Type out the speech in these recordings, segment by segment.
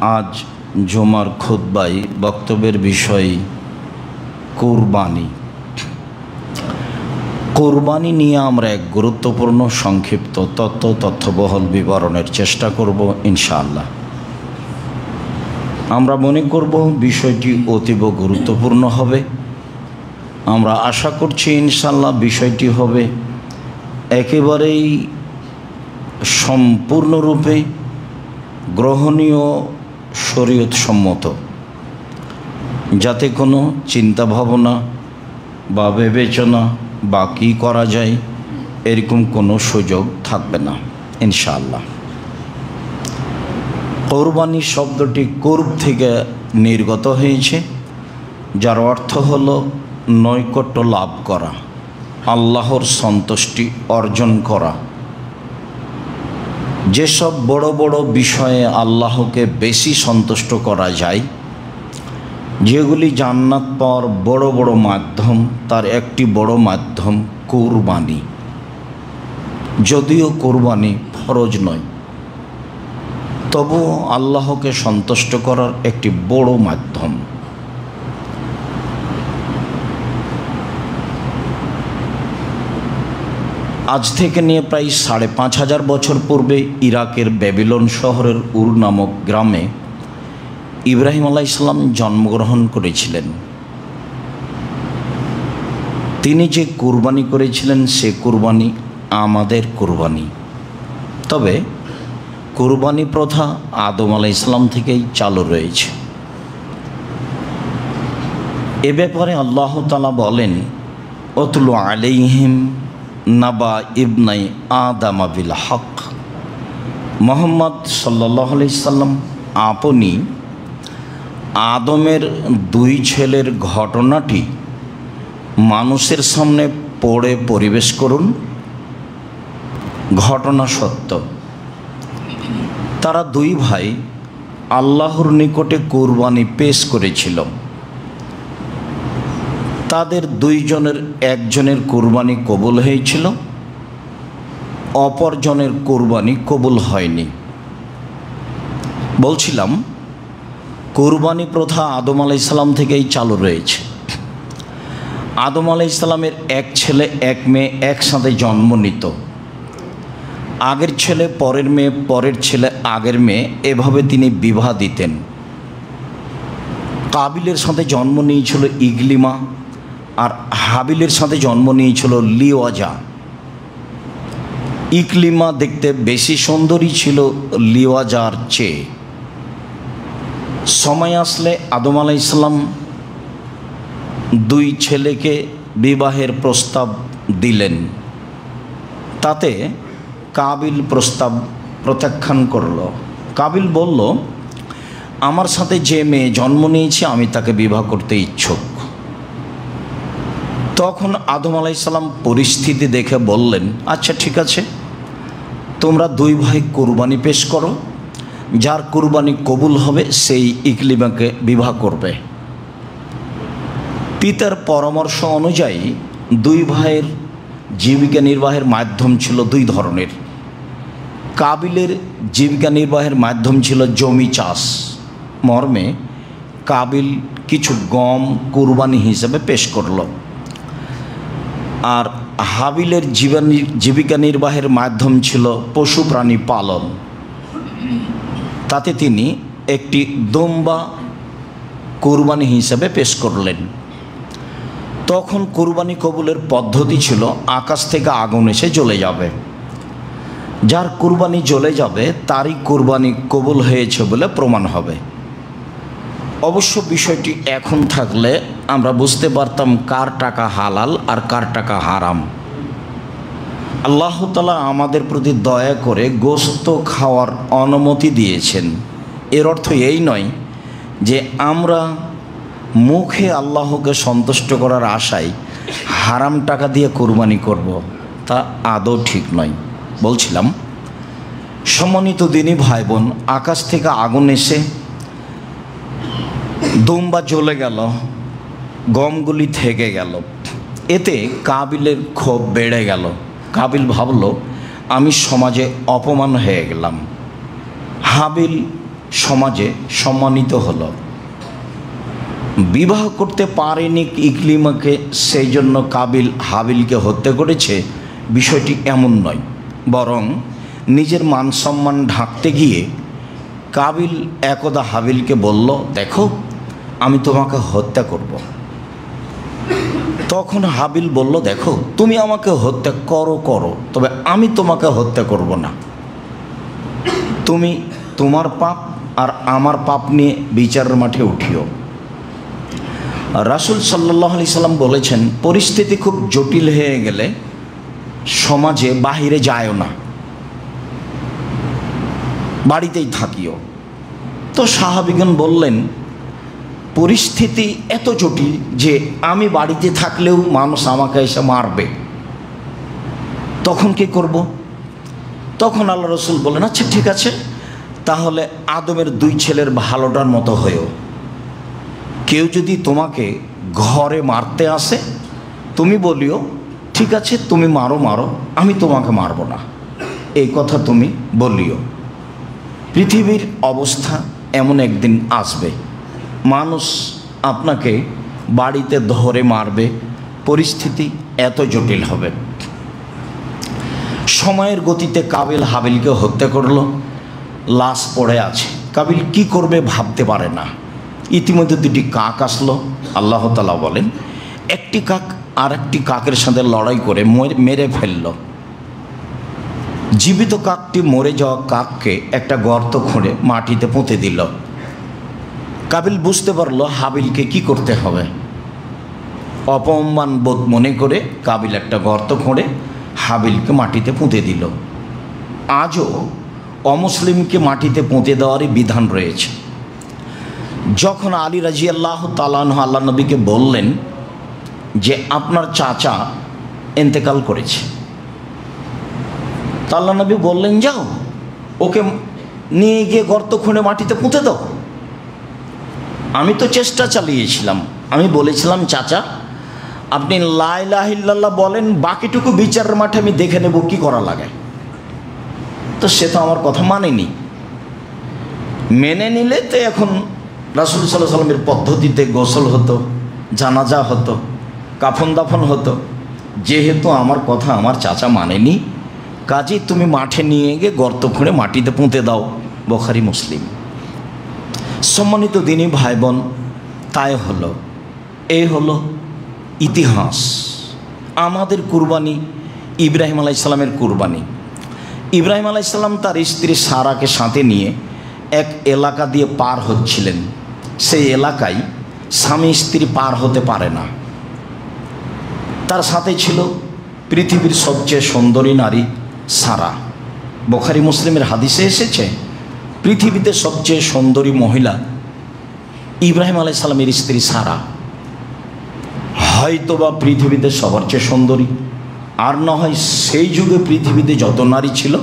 আজ জুমার খুতবায় বক্তব্যের বিষয় কুরবানি। কুরবানি নিয়ে আমরা এক গুরুত্বপূর্ণ সংক্ষিপ্ত তথ্যবহল বিবরণের চেষ্টা করব ইনশাআল্লাহ। আমরা মনে করব বিষয়টি অতীব গুরুত্বপূর্ণ হবে। আমরা আশা করছি ইনশাআল্লাহ বিষয়টি হবে একেবারেই সম্পূর্ণরূপে গ্রহণীয়, শরীয়ত সম্মত, যাতে কোনো চিন্তা ভাবনা বা বিবেচনা বা কী করা যায় এরকম কোনো সুযোগ থাকবে না ইনশাআল্লাহ। কোরবানি শব্দটি কুরব থেকে নির্গত হয়েছে, যার অর্থ হলো নৈকট্য লাভ করা, আল্লাহর সন্তুষ্টি অর্জন করা। যেসব বড় বড় বিষয়ে আল্লাহকে বেশি সন্তুষ্ট করা যায়, যেগুলি জান্নাত পাওয়ার বড় বড় মাধ্যম, তার একটি বড় মাধ্যম কুরবানি। যদিও কুরবানি ফরজ নয়, তবুও আল্লাহকে সন্তুষ্ট করার একটি বড় মাধ্যম। আজ থেকে নিয়ে প্রায় ৫,৫০০ বছর পূর্বে ইরাকের ব্যাবিলন শহরের উর নামক গ্রামে ইব্রাহিম আলাইহিস সালাম জন্মগ্রহণ করেছিলেন। তিনি যে কুরবানি করেছিলেন সে কুরবানি আমাদের কুরবানি। তবে কুরবানি প্রথা আদম আলাইহিস সালাম থেকেই চালু রয়েছে। এ ব্যাপারে আল্লাহ তাআলা বলেন, ওয়াতলু আলাইহিম নাবা ইবনাই আদম বিল হক। মুহাম্মদ সাল্লাল্লাহু আলাইহি সাল্লাম আপনি আদমের দুই ছেলের ঘটনাটি মানুষের সামনে পড়ে পরিবেশ করুন। ঘটনা সত্য। তারা দুই ভাই আল্লাহর নিকটে কুরবানি পেশ করেছিল। তাদের দুইজনের একজনের কুরবানি কবুল হয়েছিল, অপরজনের কুরবানি কবুল হয়নি। বলছিলাম, কুরবানি প্রথা আদম আলাইহিস সালাম থেকেই চালু রয়েছে। আদম আলাইহিস সালামের এক ছেলে এক মেয়ে একসাথে জন্ম নিত। আগের ছেলে পরের মেয়ে, পরের ছেলে আগের মেয়ে, এভাবে তিনি বিবাহ দিতেন। কাবিলের সাথে জন্ম নিয়েছিল ইগলিমা, আর হাবিলের সাথে জন্ম নিয়েছিল লিওয়াজা। ইকলিমা দেখতে বেশি সুন্দরী ছিল লিওয়াজার চেয়ে। সময় আসলে আদম আলাইহিস সালাম দুই ছেলেকে বিবাহের প্রস্তাব দিলেন। তাতে কাবিল প্রস্তাব প্রত্যাখ্যান করল। কাবিল বলল, আমার সাথে যে মেয়ে জন্ম নিয়েছে আমি তাকে বিবাহ করতে ইচ্ছুক। তখন আদম আলাইহিস সালাম পরিস্থিতি দেখে বললেন, আচ্ছা ঠিক আছে, তোমরা দুই ভাই কুরবানি পেশ করো, যার কুরবানি কবুল হবে সেই ইকলিমাকে বিবাহ করবে। পিতার পরামর্শ অনুযায়ী দুই ভাইয়ের জীবিকা নির্বাহের মাধ্যম ছিল দুই ধরনের। কাবিলের জীবিকা নির্বাহের মাধ্যম ছিল জমি চাষ মর্মে কাবিল কিছু গম কুরবানি হিসেবে পেশ করল, আর হাবিলের জীবিকা নির্বাহের মাধ্যম ছিল পশু প্রাণী পালন। তাতে তিনি একটি দুম্বা কুরবানি হিসেবে পেশ করলেন। তখন কুরবানি কবুলের পদ্ধতি ছিল আকাশ থেকে আগুন এসে জ্বলে যাবে, যার কুরবানি জ্বলে যাবে তারই কুরবানি কবুল হয়েছে বলে প্রমাণ হবে। অবশ্য বিষয়টি এখন থাকলে আমরা বুঝতে পারতাম কার টাকা হালাল আর কার টাকা হারাম। আল্লাহ তাআলা আমাদের প্রতি দয়া করে গোশত খাওয়ার অনুমতি দিয়েছেন। এর অর্থ এই নয় যে আমরা মুখে আল্লাহকে সন্তুষ্ট করার আশায় হারাম টাকা দিয়ে কুরবানি করব, তা আদৌ ঠিক নয়। বলছিলাম, সম্মানিত দিনী ভাই বোন, আকাশ থেকে আগুন এসে দুম্বা জ্বলে গেল, গমগুলি থেকে গেল। এতে কাবিলের ক্ষোভ বেড়ে গেল। কাবিল ভাবল, আমি সমাজে অপমান হয়ে গেলাম। হাবিল সমাজে সম্মানিত হলো। বিবাহ করতে পারেনি ইকলিমাকে, সেই জন্য কাবিল হাবিলকে হত্যা করেছে, বিষয়টি এমন নয়। বরং নিজের মান সম্মান ঢাকতে গিয়ে কাবিল একদা হাবিলকে বলল, দেখো আমি তোমাকে হত্যা করব। তখন হাবিল বলল, দেখো তুমি আমাকে হত্যা করো, তবে আমি তোমাকে হত্যা করব না। তুমি তোমার পাপ আর আমার পাপ নিয়ে বিচারের মাঠে উঠিও। রাসূল সাল্লাল্লাহু আলাইহি সাল্লাম বলেছেন, পরিস্থিতি খুব জটিল হয়ে গেলে সমাজে বাহিরে যায়ও না, বাড়িতেই থাকিও। তো সাহাবীগণ বললেন, পরিস্থিতি এত জটিল যে আমি বাড়িতে থাকলেও মানুষ আমাকে এসে মারবে, তখন কি করব? তখন আল্লাহ রসুল বললেন, আচ্ছা ঠিক আছে, তাহলে আদমের 2 ছেলের ভালোটার মতো হয়েও। কেউ যদি তোমাকে ঘরে মারতে আসে, তুমি বলিও, ঠিক আছে তুমি মারো, আমি তোমাকে মারব না, এই কথা তুমি বলিও। পৃথিবীর অবস্থা এমন একদিন আসবে, মানুষ আপনাকে বাড়িতে ধরে মারবে, পরিস্থিতি এত জটিল হবে। সময়ের গতিতে কাবিল হাবিলকে হত্যা করলো, লাশ পড়ে আছে। কাবিল কি করবে ভাবতে পারে না। ইতিমধ্যে 2টি কাক আসলো। আল্লাহ তাআলা বলেন, একটি কাক আর একটি কাকের সাথে লড়াই করে মেরে ফেলল। জীবিত কাকটি মরে যাওয়া কাককে একটা গর্ত খুঁড়ে মাটিতে পুঁতে দিল। কাবিল বুঝতে পারলো হাবিলকে কি করতে হবে। অপমান বোধ মনে করে কাবিল একটা গর্ত খুঁড়ে হাবিলকে মাটিতে পুঁতে দিল। আজও অমুসলিমকে মাটিতে পুঁতে দেওয়ারই বিধান রয়েছে। যখন আলী রাদিয়াল্লাহু তাআলা আনহু আল্লাহ নবীকে বললেন যে আপনার চাচা ইন্তেকাল করেছে, তা আল্লাহ নবী বললেন, যাও ওকে নিয়ে গিয়ে গর্ত খুঁড়ে মাটিতে পুঁতে দাও। আমি তো চেষ্টা চালিয়েছিলাম, আমি বলেছিলাম, চাচা আপনি লা ইলাহা ইল্লাল্লাহ বলেন, বাকিটুকু বিচারের মাঠে আমি দেখে নেব কি করা লাগে। তো সে তো আমার কথা মানেনি। মেনে নিলে তো এখন রাসূল সাল্লাল্লাহু আলাইহি ওয়াসাল্লামের পদ্ধতিতে গোসল হতো, জানাজা হতো, কাফন দাফন হতো। যেহেতু আমার কথা আমার চাচা মানেনি, কাজেই তুমি মাঠে নিয়ে গিয়ে গর্ত খুঁড়ে মাটিতে পুঁতে দাও। বুখারী মুসলিম। সম্মানিত দিনী ভাই বোন, তাই হলো, এই হলো ইতিহাস। আমাদের কুরবানি ইব্রাহিম আলাইহিস সালামের কুরবানি। ইব্রাহিম আলাইহিস সালাম তার স্ত্রী সারাকে সাথে নিয়ে এক এলাকা দিয়ে পার হচ্ছিলেন। সেই এলাকায় স্বামী স্ত্রী পার হতে পারে না। তার সাথে ছিল পৃথিবীর সবচেয়ে সুন্দরী নারী সারা। বুখারী মুসলিমের হাদিসে এসেছে, পৃথিবীতে সবচেয়ে সুন্দরী মহিলা ইব্রাহিম আলাইহিস সালামের স্ত্রী সারা। হয়তোবা পৃথিবীতে সবার চেয়ে সুন্দরী, আর না হয় সেই যুগে পৃথিবীতে যত নারী ছিল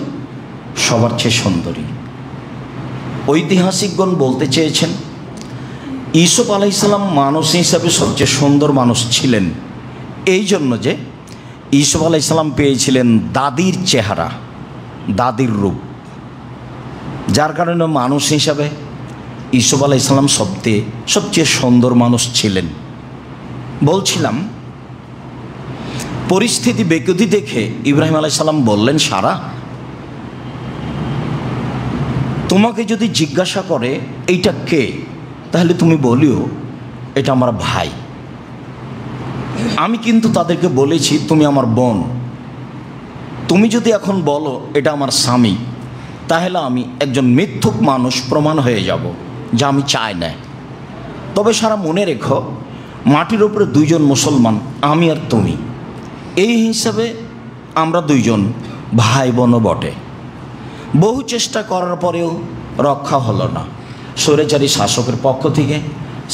সবার চেয়ে সুন্দরী। ঐতিহাসিকগণ বলতে চেয়েছেন, ইউসুফ আলাইহিস সালাম মানুষ হিসাবে সবচেয়ে সুন্দর মানুষ ছিলেন, এই জন্য যে ইউসুফ আলাইহিস সালাম পেয়েছিলেন দাদির চেহারা, দাদির রূপ, যার কারণে মানুষ হিসাবে ইউসুফ আলাইহিস সালাম সবচেয়ে সুন্দর মানুষ ছিলেন। বলছিলাম, পরিস্থিতি বেকুতি দেখে ইব্রাহিম আলাইহিস সালাম বললেন, সারা তোমাকে যদি জিজ্ঞাসা করে এইটা কে, তাহলে তুমি বলিও এটা আমার ভাই। আমি কিন্তু তাদেরকে বলেছি তুমি আমার বোন। তুমি যদি এখন বলো এটা আমার স্বামী, তাহলে আমি একজন মিথ্যুক মানুষ প্রমাণ হয়ে যাব, যা আমি চাই না। তবে সারা মনে রেখো, মাটির উপরে 2 জন মুসলমান, আমি আর তুমি, এই হিসাবে আমরা 2 জন ভাই বোনও বটে। বহু চেষ্টা করার পরেও রক্ষা হলো না। স্বৈরাচারী শাসকের পক্ষ থেকে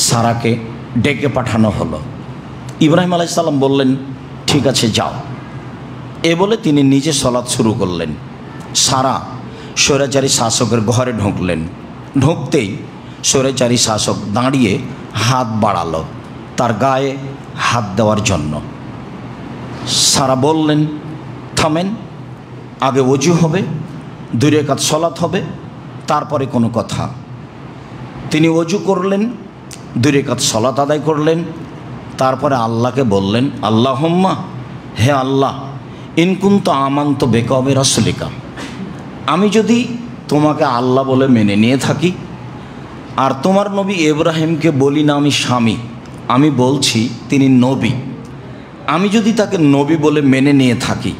সারাকে ডেকে পাঠানো হলো। ইব্রাহিম আলাইহিস সালাম বললেন, ঠিক আছে যাও। এ বলে তিনি নিজে সালাত শুরু করলেন। সারা স্বৈরাচারী শাসকের ঘরে ঢুকলেন। ঢুকতেই স্বৈরাচারী শাসক দাঁড়িয়ে হাত বাড়ালো তার গায়ে হাত দেওয়ার জন্য। সারা বললেন, থামেন, আগে ওযু হবে, 2 রাকাত সালাত হবে, তারপরে কোনো কথা। তিনি অজু করলেন, 2 রাকাত সালাত আদায় করলেন। তারপরে আল্লাহকে বললেন, আল্লাহুম্মা, হে আল্লাহ, ইন কুনতু আমানতু বিকা ওয়া বিরাসূলিকা, আমি যদি তোমাকে আল্লাহ বলে মেনে নিয়ে থাকি আর তোমার নবী ইব্রাহিমকে বলি না আমি স্বামী, আমি বলছি তিনি নবী, আমি যদি তাকে নবী বলে মেনে নিয়ে থাকি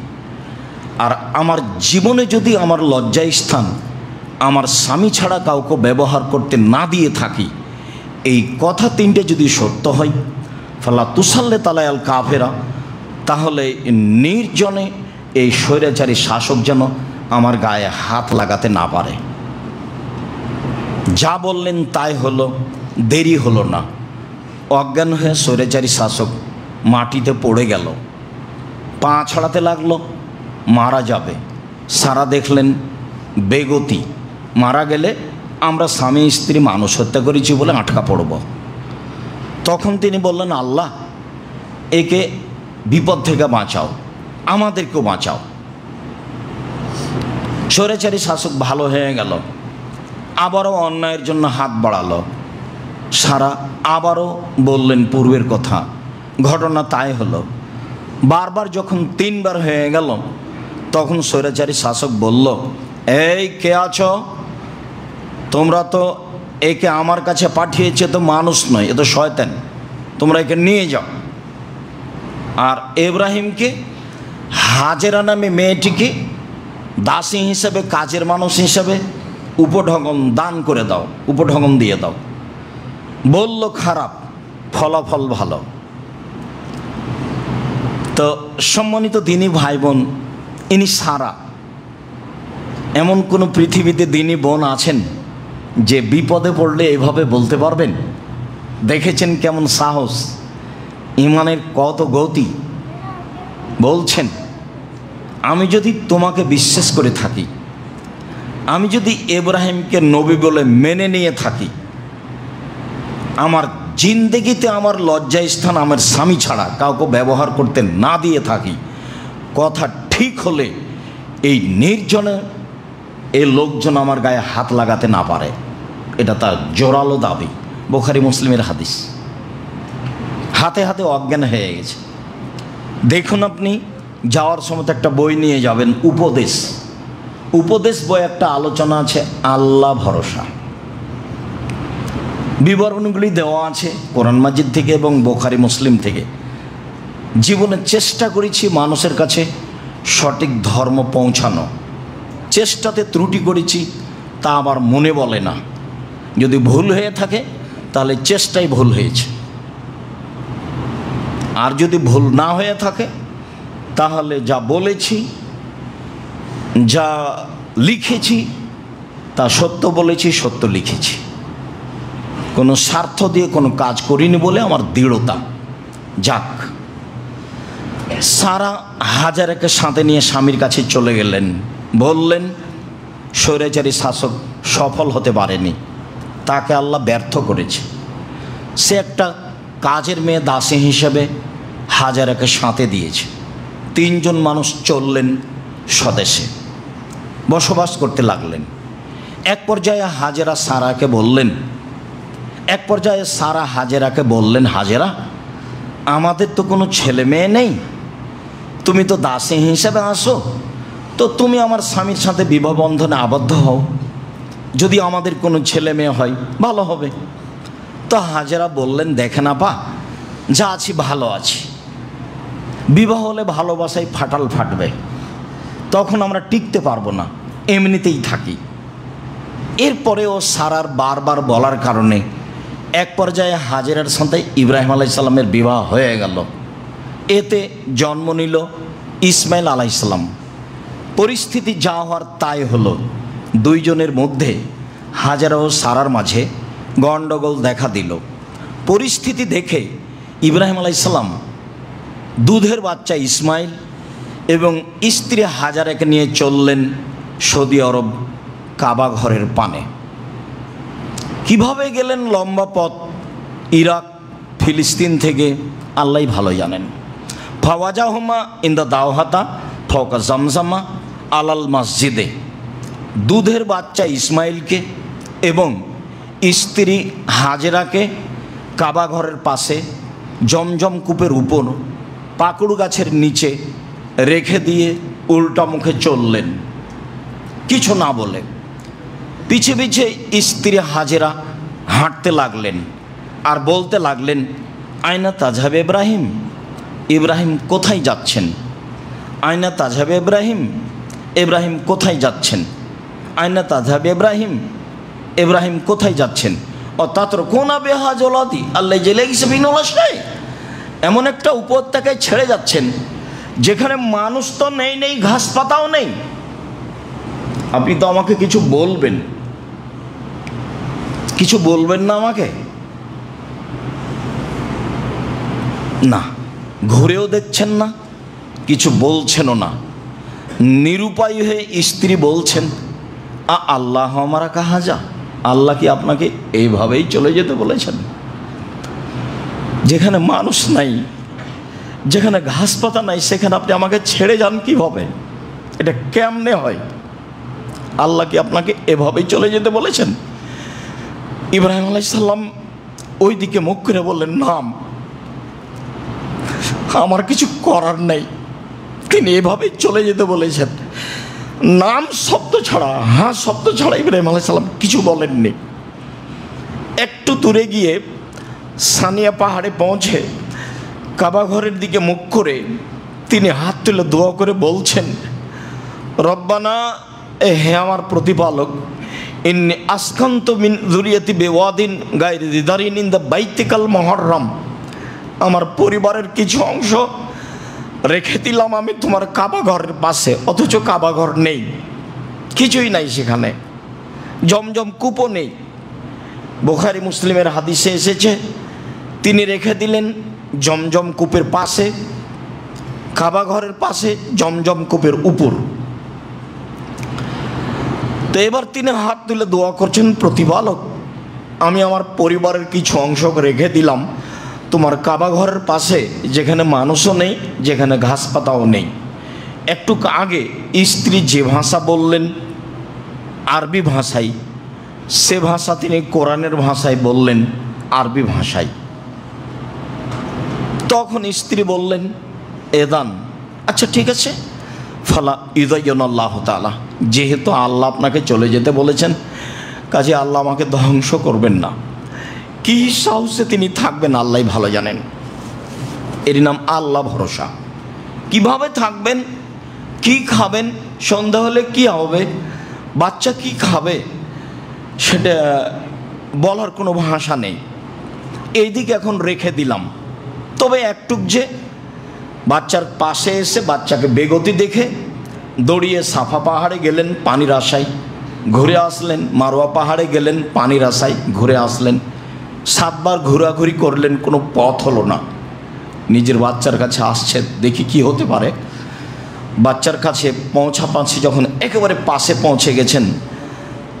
আর আমার জীবনে যদি আমার লজ্জার স্থান আমার স্বামী ছাড়া কাউকে ব্যবহার করতে না দিয়ে থাকি, এই কথা 3টে যদি সত্য হয়, ফালা তুসাল্লে তালায়াল কাফেরা, তাহলে নির্জনে এই স্বৈরাচারী শাসক যেন আমার গায়ে হাত লাগাতে না পারে। যা বললেন তাই হলো, দেরি হলো না। অজ্ঞান হয়ে স্বৈরাচারী শাসক মাটিতে পড়ে গেল, পা ছড়াতে লাগলো, মারা যাবে। সারা দেখলেন বেগতি, মারা গেলে আমরা স্বামী স্ত্রী মানুষ হত্যা করেছি বলে আটকা পড়ব। তখন তিনি বললেন, আল্লাহ, একে বিপদ থেকে বাঁচাও, আমাদেরকেও বাঁচাও। স্বৈরাচারী শাসক ভালো হয়ে গেল, আবারও অন্যায়ের জন্য হাত বাড়ালো। সারা আবারও বললেন পূর্বের কথা, ঘটনা তাই হলো। বারবার যখন 3 বার হয়ে গেল, তখন স্বৈরাচারী শাসক বলল, এই কে আছো? তোমরা তো একে আমার কাছে পাঠিয়েছে, তো মানুষ নয়, এ তো শয়তান, তোমরা একে নিয়ে যাও। আর ইব্রাহিমকে, হাজেরা নামে মেয়েটিকে দাসী হিসেবে, কাজের মানুষ হিসেবে উপঢৌকন দান করে দাও, উপঢৌকন দিয়ে দাও। বলল খারাপ, ফলাফল ভালো। তো সম্মানিত দিনী ভাই বোন, ইনি সারা। এমন কোনো পৃথিবীতে দিনী বোন আছেন যে বিপদে পড়লে এভাবে বলতে পারবেন? দেখেছেন কেমন সাহস, ইমানের কত গতি। বলছেন, আমি যদি তোমাকে বিশ্বাস করে থাকি, আমি যদি ইব্রাহিমকে নবী বলে মেনে নিয়ে থাকি, আমার জিন্দেগিতে আমার লজ্জার স্থান আমার স্বামী ছাড়া কাউকে ব্যবহার করতে না দিয়ে থাকি, কথা ঠিক হলে এই নির্জনে এই লোকজন আমার গায়ে হাত লাগাতে না পারে। এটা তার জোরালো দাবি, বুখারী মুসলিমের হাদিস। হাতে হাতে অজ্ঞান হয়ে গেছে। দেখুন, আপনি যাওয়ার সময় একটা বই নিয়ে যাবেন, উপদেশ। উপদেশ বই একটা আলোচনা আছে আল্লাহ ভরসা, বিবরণগুলি দেওয়া আছে কোরআন মাজিদ থেকে এবং বুখারী মুসলিম থেকে। জীবনে চেষ্টা করেছি মানুষের কাছে সঠিক ধর্ম পৌঁছানো, চেষ্টাতে ত্রুটি করেছি, তা আমার মনে বলে না। যদি ভুল হয়ে থাকে তাহলে চেষ্টাই ভুল হয়েছে, আর যদি ভুল না হয়ে থাকে তাহলে যা বলেছি, যা লিখেছি তা সত্য বলেছি, সত্য লিখেছি। কোনো স্বার্থ দিয়ে কোনো কাজ করিনি বলে আমার দৃঢ়তা। যাক, সারা হাজেরাকে সাথে নিয়ে স্বামীর কাছে চলে গেলেন। বললেন, স্বৈরাচারী শাসক সফল হতে পারেনি, তাকে আল্লাহ ব্যর্থ করেছে। সে একটা কাজের মেয়ে দাসী হিসেবে হাজেরাকে সাথে দিয়েছে। 3 জন মানুষ চললেন স্বদেশে, বসবাস করতে লাগলেন। এক পর্যায়ে হাজেরা সারাকে বললেন, হাজেরাকে বললেন, হাজেরা, আমাদের তো কোনো ছেলে মেয়ে নেই, তুমি তো দাসী হিসেবে আসো, তো তুমি আমার স্বামীর সাথে বিবাহ বন্ধনে আবদ্ধ হও, যদি আমাদের কোনো ছেলে মেয়ে হয় ভালো হবে। তো হাজেরা বললেন, দেখেন আপা, যা আছি ভালো আছি, বিবাহ হলে ভালোবাসায় ফাটাল ফাটবে, তখন আমরা টিকতে পারবো না, এমনিতেই থাকি। এরপরেও সারার বারবার বলার কারণে এক পর্যায়ে হাজেরার সাথে ইব্রাহিম আলাইহিস সালামের বিবাহ হয়ে গেল। এতে জন্ম নিল ইসমাইল আলাইহিস সালাম। পরিস্থিতি যা হওয়ার তাই হলো। 2 জনের মধ্যে, হাজেরা ও সারার মাঝে গণ্ডগোল দেখা দিল। পরিস্থিতি দেখে ইব্রাহিম আলাইহিস সালাম দুধের বাচ্চা ইসমাইল এবং স্ত্রী হাজেরাকে নিয়ে চললেন সৌদি আরব, কাবা ঘরের পানে। কিভাবে গেলেন লম্বা পথ, ইরাক ফিলিস্তিন থেকে আল্লাহই ভালো জানেন। ফাওয়াজাহুমা ইন্দা দাওহাতা ফওকা জামজামা আলাল মসজিদে। দুধের বাচ্চা ইসমাইলকে এবং স্ত্রী হাজেরাকে কাবা ঘরের পাশে জমজম কূপের উপর পাকুড় গাছের নিচে রেখে দিয়ে উল্টা মুখে চললেন, কিছু না বলে। পিছে পিছে স্ত্রী হাজেরা হাঁটতে লাগলেন আর বলতে লাগলেন, আয়না তাজহাব ইব্রাহিম, ইব্রাহিম কোথায় যাচ্ছেন? আয়না তাজহাব ইব্রাহিম, ইব্রাহিম কোথায় যাচ্ছেন? আয়না তাজহাব ইব্রাহিম, ইব্রাহিম কোথায় যাচ্ছেন? অর্থাৎ কোনা বেহাজলাদি আল্লাহ জেলে গেছে বিনলাশাই, এমন একটা উপত্যকায় ছেড়ে যাচ্ছেন যেখানে মানুষ তো নেই, নেই ঘাস পাতাও নেই। আপনি তো আমাকে কিছু বলবেন, কিছু বলবেন না আমাকে? না, ঘুরেও দেখছেন না, কিছু বলছেনও না। নিরুপায় হয়ে স্ত্রী বলছেন, আল্লাহ আমারা কাহা যা, আল্লাহ কি আপনাকে এইভাবেই চলে যেতে বলেছেন? যেখানে মানুষ নাই, যেখানে ঘাস পাতা নাই, সেখানে আপনি আমাকে ছেড়ে যান কিভাবে? এটা কেমনে হয়? আল্লাহ কি আপনাকে এভাবেই চলে যেতে বলেছেন? ইব্রাহিম আলাইহিস সালাম ওই দিকে মুখ করে বললেন, নাম, আমার কিছু করার নেই, তিনি এভাবেই চলে যেতে বলেছেন। নাম শব্দ ছাড়া, হ্যাঁ শব্দ ছাড়া ইব্রাহিম আলাইহিস সালাম কিছু বলেননি। একটু দূরে গিয়ে সানিয়া পাহাড়ে পৌঁছে কাবা ঘরের দিকে মুখ করে তিনি হাত তুলে দোয়া করে বলছেন, রব্বানা, হে আমার প্রতিপালক, ইন্নী আসকান্তু মিন যুরিয়াতি বিওয়াদিন গায়রি যি যারিন ইনদা বাইতিকাল মুহাররম, আমার পরিবারের কিছু অংশ রেখে দিলাম আমি তোমার কাবা ঘরের পাশে, অথচ কাবা ঘর নেই, কিছুই নাই সেখানে, জমজম কূপও নেই। বুখারী মুসলিমের হাদিসে এসেছে, তিনি রেখে দিলেন জমজম কূপের পাশে, কাবা ঘরের পাশে, জমজম কূপের উপর। তো এবার তিনি হাত তুলে দোয়া করছেন, প্রতিপালক, আমি আমার পরিবারের কিছু অংশ রেখে দিলাম তোমার কাবা ঘরের পাশে, যেখানে মানুষও নেই, যেখানে ঘাস পাতাও নেই। একটু আগে স্ত্রী যে ভাষা বললেন আরবি ভাষায়, সে ভাষা তিনি কোরআনের ভাষায় বললেন আরবি ভাষায়। তখন স্ত্রী বললেন, এদান, আচ্ছা ঠিক আছে, ফালা ইদাইয়ানাল্লাহ তাআলা, যেহেতু আল্লাহ আপনাকে চলে যেতে বলেছেন, কাজে আল্লাহ আমাকে ধ্বংস করবেন না। কি সাহসে তিনি থাকবেন আল্লাহ ভালো জানেন। এর নাম আল্লাহ ভরসা। কিভাবে থাকবেন, কি খাবেন, সন্ধ্যা হলে কি হবে, বাচ্চা কি খাবে, সেটা বলার কোনো ভাষা নেই। এইদিকে এখন রেখে দিলাম, তবে একটুক যে বাচ্চার পাশে এসে বাচ্চাকে বেগতি দেখে দৌড়িয়ে সাফা পাহাড়ে গেলেন পানির আশায়, ঘুরে আসলেন, মারোয়া পাহাড়ে গেলেন পানির আশায়, ঘুরে আসলেন, 7 বার ঘোরাঘুরি করলেন, কোনো পথ হলো না। নিজের বাচ্চার কাছে আসছে, দেখি কি হতে পারে। বাচ্চার কাছে পৌঁছাপাছি যখন একেবারে পাশে পৌঁছে গেছেন,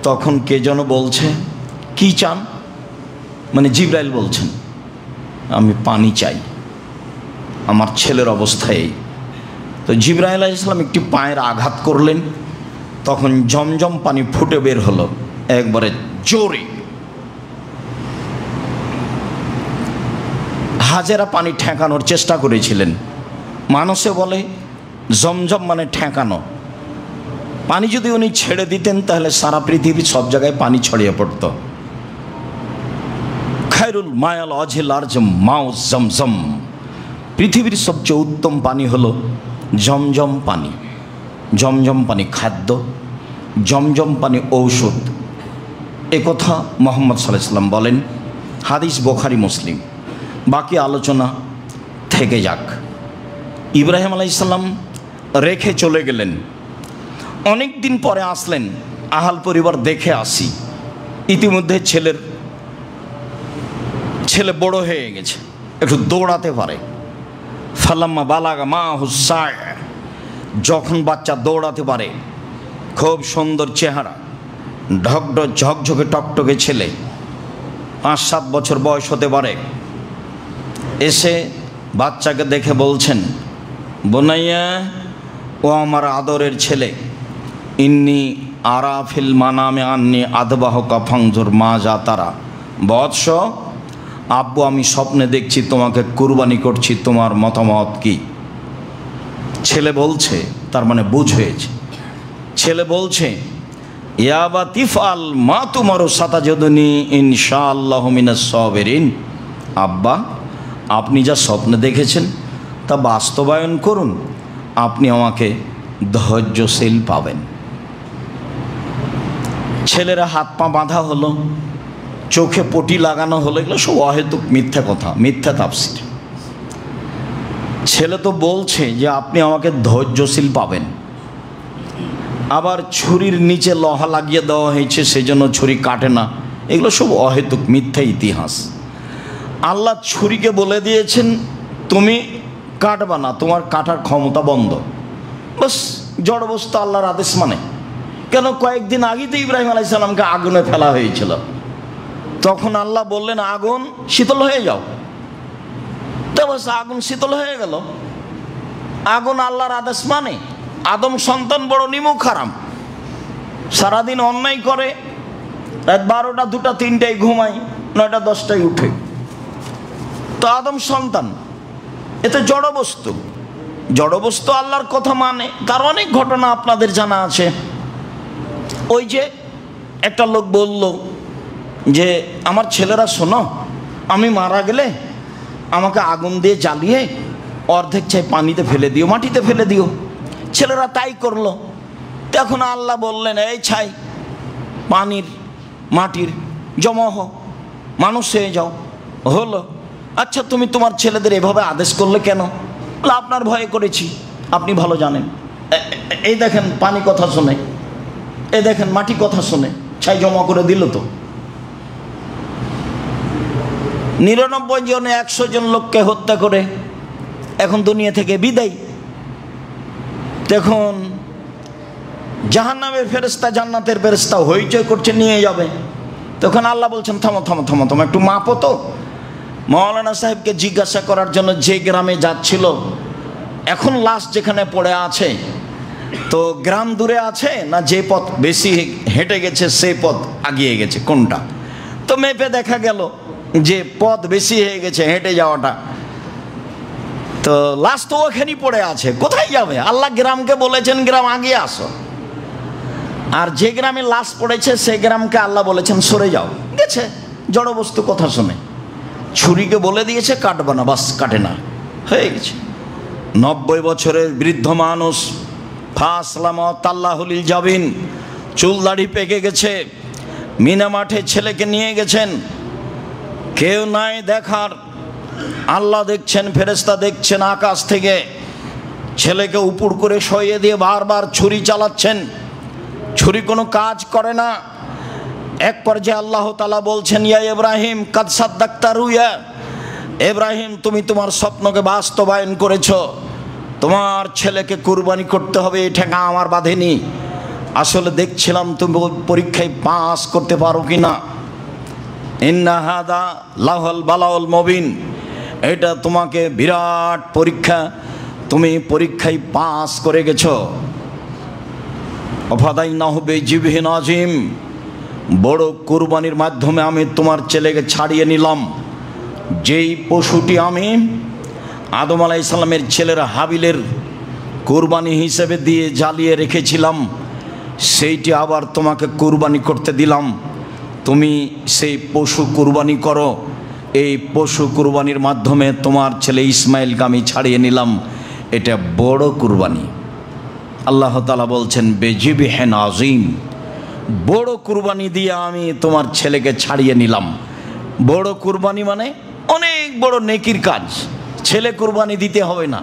তখন কে যেন বলছে, কি চান? মানে জিবরাইল বলছেন, আমি পানি চাই, আমার ছেলের অবস্থা এই। তো জিবরাইল আলাইহিস সালাম একটি পায়ের আঘাত করলেন, তখন জমজম পানি ফুটে বের হলো একবারে জোরে। হাজেরা পানি ঠেকানোর চেষ্টা করেছিলেন। মানুষে বলে জমজম মানে ঠেকানো। পানি যদি উনি ছেড়ে দিতেন তাহলে সারা পৃথিবীর সব জায়গায় পানি ছড়িয়ে পড়ত। খায়রুল মায়াল অঝিল আরজ মাউ জমজম, পৃথিবীর সবচেয়ে উত্তম পানি হলো জমজম পানি। জমজম পানি খাদ্য, জমজম পানি ঔষধ, এ কথা মুহাম্মদ সাল্লাল্লাহু আলাইহি ওয়াসাল্লাম বলেন। হাদিস বুখারী মুসলিম। বাকি আলোচনা থেকে যাক। ইব্রাহিম আলাইহিস সালাম রেখে চলে গেলেন, অনেক দিন পরে আসলেন, আহাল পরিবার দেখে আসি। ইতিমধ্যে ছেলে বড় হয়ে গেছে, একটু দৌড়াতে পারে। ফালাম্মা বালাগা মা হুসায়, যখন বাচ্চা দৌড়াতে পারে, খুব সুন্দর চেহারা, ঢকঢক ঝকঝকে টকটকে ছেলে, 5-7 বছর বয়স হতে পারে। এসে বাচ্চাকে দেখে বলছেন, বোনাইয়া, ও আমার আদরের ছেলে, ইন্নি আরাফিল মানামে আন্নি আদবাহকা ফাংজুর মা যা তারা, বৎস, আব্বু আমি স্বপ্নে দেখছি তোমাকে কুরবানি করছি, তোমার মতামত কি? ছেলে বলছে, তার মানে বুঝ হয়েছে, ছেলে বলছে ইয়াবা তিফাল মা তুমারো সাতাজদুনি ইনশাআল্লাহু মিনাস সাবিরিন। আব্বা, আপনি যা স্বপ্নে দেখেছেন তা বাস্তবায়ন করুন, আপনি আমাকে ধৈর্যশীল পাবেন। ছেলেরা হাত পা বাঁধা হলো, চোখে পটি লাগানো হলো, এগুলো সব অহেতুক মিথ্যা কথা, মিথ্যা তাফসীর। ছেলে তো বলছে যে আপনি আমাকে ধৈর্যশীল পাবেন, আবার ছুরির নিচে লোহা লাগিয়ে দেওয়া হয়েছে সেজন্য ছুরি কাটে না, এগুলো সব অহেতুক মিথ্যা ইতিহাস। আল্লাহ ছুরিকে বলে দিয়েছেন তুমি কাটবা না, তোমার কাটার ক্ষমতা বন্ধ। বাস, জড়বস্তু আল্লাহর আদেশ মানে। কেন, কয়েকদিন আগেই তো ইব্রাহিম আলাইহিস সালামকে আগুনে ফেলা হয়েছিল, তখন আল্লাহ বললেন আগুন শীতল হয়ে যাও, তো বাস আগুন শীতল হয়ে গেল। আগুন আল্লাহর আদেশ মানে। আদম সন্তান বড় নিমুখ হারাম, সারাদিন অন্যায় করে, রাত 12টা 2টা 3টায় ঘুমায়, 9টা 10টায় উঠে, তো আদম সন্তান, এতে জড়বস্তু। জড়বস্তু আল্লাহর কথা মানে। তার অনেক ঘটনা আপনাদের জানা আছে। ওই যে একটা লোক বলল যে আমার ছেলেরা শোনো, আমি মারা গেলে আমাকে আগুন দিয়ে জ্বালিয়ে অর্ধেক চাই পানিতে ফেলে দিও, মাটিতে ফেলে দিও। ছেলেরা তাই করলো। তখন আল্লাহ বললেন এই ছাই পানির মাটির জমা হও, মানুষ হয়ে যাও। হলো। আচ্ছা তুমি তোমার ছেলেদের এভাবে আদেশ করলে কেন? আপনার ভয়ে করেছি, আপনি ভালো জানেন। এই দেখেন পানি কথা শোনে, এই দেখেন মাটি কথা শোনে, ছাই জমা করে দিল তো। 99 জনে 100 জন লোককে হত্যা করে এখন দুনিয়া থেকে বিদায়। দেখুন জাহান্নামের ফেরেশতা জান্নাতের ফেরেশতা হইচই করছে, নিয়ে যাবে। তখন আল্লাহ বলছেন থামো থামো থামো, তোমার একটু মাপো তো। মাওলানা সাহেবকে জিজ্ঞাসা করার জন্য যে গ্রামে যাচ্ছিল, এখন লাশ যেখানে পড়ে আছে, তো গ্রাম দূরে আছে না যে পথ বেশি হেঁটে গেছে সেই পথ আগিয়ে গেছে, কোনটা? তো মেপে দেখা গেল যে পথ বেশি হয়ে গেছে হেঁটে যাওয়াটা, তো লাশ তো ওখানেই পড়ে আছে, কোথায় যাবে? আল্লাহ গ্রামকে বলেছেন গ্রাম আগিয়ে আসো। আর যে গ্রামে লাশ পড়েছে সে গ্রামকে আল্লাহ বলেছেন সরে যাও, গেছে। জড়বস্তু কথা শুনে ছুরিকে বলে দিয়েছে কাটবে না, বাস কাটে না, হয়ে গেছে। 90 বছরের বৃদ্ধ মানুষ, ফাসলামাতাল্লাহুল জাবিন, চুল দাড়ি পেকে গেছে, মিনা মাঠে ছেলেকে নিয়ে গেছেন, কেউ নাই দেখার, আল্লাহ দেখছেন, ফেরেশতা দেখছেন আকাশ থেকে। ছেলেকে উপর করে সইয়ে দিয়ে বারবার ছুরি চালাচ্ছেন, ছুরি কোনো কাজ করে না। এক পর্যায়ে আল্লাহ তাআলা বলছেন ইয়া ইব্রাহিম কাদ সাদ্দাকতা রুয়া, ইব্রাহিম তুমি তোমার স্বপ্নকে বাস্তবায়ন করেছো, তোমার ছেলেকে কুরবানি করতে হবে, এই ঠেকা আমার বাঁধেনি। আসলে দেখছিলাম তুমি পরীক্ষায় পাস করতে পারো কিনা। ইন্না হাদা লাহুল বালাউল মুবিন, এটা তোমাকে বিরাট পরীক্ষা, তুমি পরীক্ষায় পাস করে গেছো। অফাদাইনাহু বিজিবহিন আযীম, বড় কুরবানির মাধ্যমে আমি তোমার ছেলেকে ছাড়িয়ে নিলাম। যেই পশুটি আমি আদম আলাইহিস সালামের ছেলের হাবিলের কুরবানি হিসেবে দিয়ে জ্বালিয়ে রেখেছিলাম, সেইটি আবার তোমাকে কুরবানি করতে দিলাম। তুমি সেই পশু কুরবানি করো। এই পশু কুরবানির মাধ্যমে তোমার ছেলে ইসমাইলকে আমি ছাড়িয়ে নিলাম, এটা বড় কুরবানি। আল্লাহ তাআলা বলছেন বেজিবহিন আযীম, বড় কুরবানি দিয়ে আমি তোমার ছেলেকে ছাড়িয়ে নিলাম। বড় কুরবানি মানে অনেক বড় নেকির কাজ। ছেলে কুরবানি দিতে হবে না,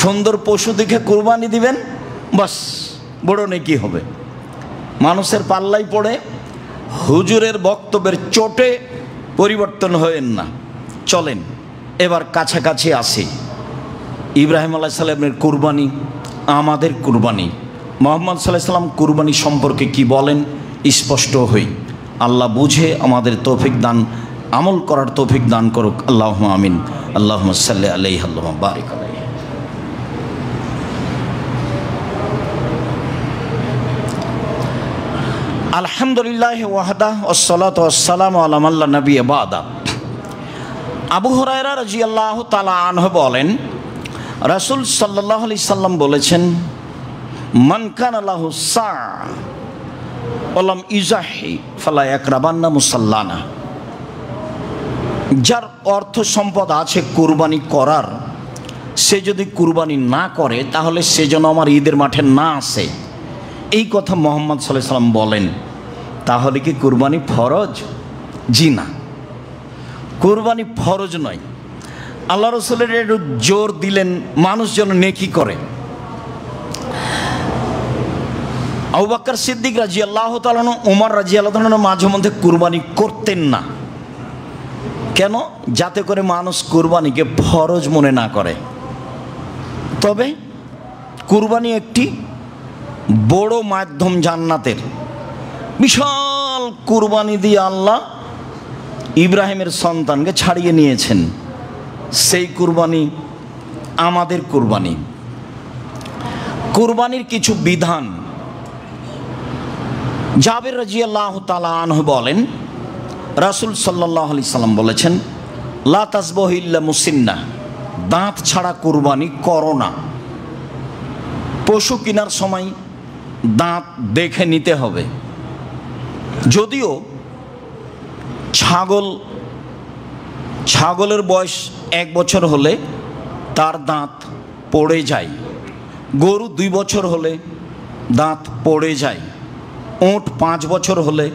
সুন্দর পশু দেখে কুরবানি দিবেন, বাস বড় নেকি হবে। মানুষের পাল্লাই পড়ে হুজুরের বক্তব্যের চোটে পরিবর্তন হয়েন না, চলেন এবার কাছাকাছি আসি। ইব্রাহিম আলাইহিস সালামের কুরবানি, আমাদের কুরবানি, মুহাম্মদ সাল্লাল্লাহু আলাইহি ওয়াসাল্লাম কুরবানি সম্পর্কে কি বলেন স্পষ্ট হই। আল্লাহ বুঝে আমাদের তৌফিক দান, আমল করার তৌফিক দান করুক। আল্লাহুম্মা আমিন। আল্লাহুম্মা সাল্লি আলাইহি আল্লাহুম্মা বারিক আলাইহি। আলহামদুলিল্লাহ ওয়াহদা ওয়াসসালাতু ওয়াসসালামু আলা মান লা নাবিয়্যা বা'দা। আবু হুরায়রা রাদিয়াল্লাহু তাআলা আনহু বলেন, রাসূল সাল্লাল্লাহু আলাইহি সাল্লাম বলেছেন, মান কানা লাহু সা ওয়া লাম ইজাহি ফালা ইয়াকরাবান্না মুসাল্লানা। যার অর্থ সম্পদ আছে কুরবানি করার, সে যদি কুরবানি না করে তাহলে সে যেন আমার ঈদের মাঠে না আসে, এই কথা মুহাম্মদ সাল্লাল্লাহু আলাইহি সাল্লাম বলেন। তাহলে কি কুরবানি ফরজ? জি না, কুরবানি ফরজ নয়। আল্লাহ রাসূলের একটু জোর দিলেন মানুষ যেন নেকি করে। আবু বকর সিদ্দিক রাদিয়াল্লাহু তাআলা, ওমর রাদিয়াল্লাহু তাআলা মাঝে মধ্যে কুরবানি করতেন না। কেন? যাতে করে মানুষ কুরবানিকে ফরজ মনে না করে। তবে কুরবানি একটি বড় মাধ্যম জান্নাতের। বিশাল কুরবানি দিয়ে আল্লাহ ইব্রাহিমের সন্তানকে ছাড়িয়ে নিয়েছেন। সেই কুরবানি আমাদের কুরবানি। কুরবানির কিছু বিধান। জাবের রাদিয়াল্লাহু তাআলা আনহু বলেন, রাসূল সাল্লাল্লাহু আলাইহি সাল্লাম বলেছেন, লা তাসবাহু ইল্লা মুসিন্না, দাঁত ছাড়া কুরবানি করো না। পশু কেনার সময় দাঁত দেখে নিতে হবে। যদিও ছাগলের বয়স 1 বছর হলে তার দাঁত পড়ে যায়, গরু 2 বছর হলে দাঁত পড়ে যায়, উট 5 বছর হলে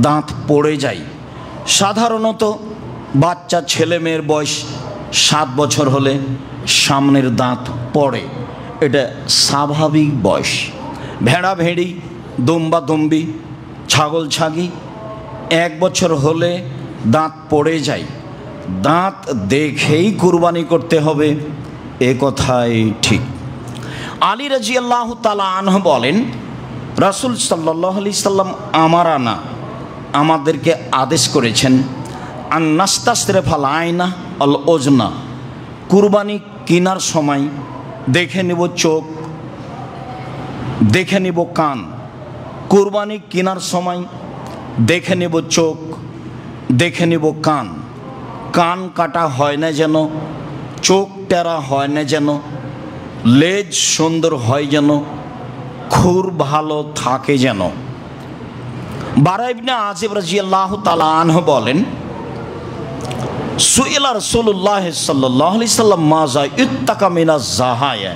দাঁত পড়ে যায়। সাধারণত বাচ্চা ছেলে মেয়ের বয়স 7 বছর হলে সামনের দাঁত পড়ে, এটা স্বাভাবিক বয়স। ভেড়া ভেড়ি, দুম্বা দুম্বি, ছাগল ছাগি 1 বছর হলে দাঁত পড়ে যায়। দাঁত দেখেই কুরবানি করতে হবে, এ কথাই ঠিক। আলী রাদিয়াল্লাহু তাআলা আনহু বলেন, রাসূল সাল্লাল্লাহু আলাইহি সাল্লাম আমাদেরকে আদেশ করেছেন, আন নাস্তাসরিফাল আয়না আল ওজনা, কুরবানি কেনার সময় দেখে নেব চোখ, দেখে নেব কান। কুরবানি কেনার সময় দেখে নেব চোখ, দেখে নেব কান। কান কাটা হয় না যেন, চোখ টেরা হয় না যেন, লেজ সুন্দর হয় যেন, খুর ভালো থাকে যেন। বারা ইবনে আজিব রাদিয়াল্লাহু তাআলা আনহু বলেন, সুইলা রাসূলুল্লাহ সাল্লাল্লাহু আলাইহি সাল্লাম মাজা ইত্তাকা মিনাজ জাহায়া,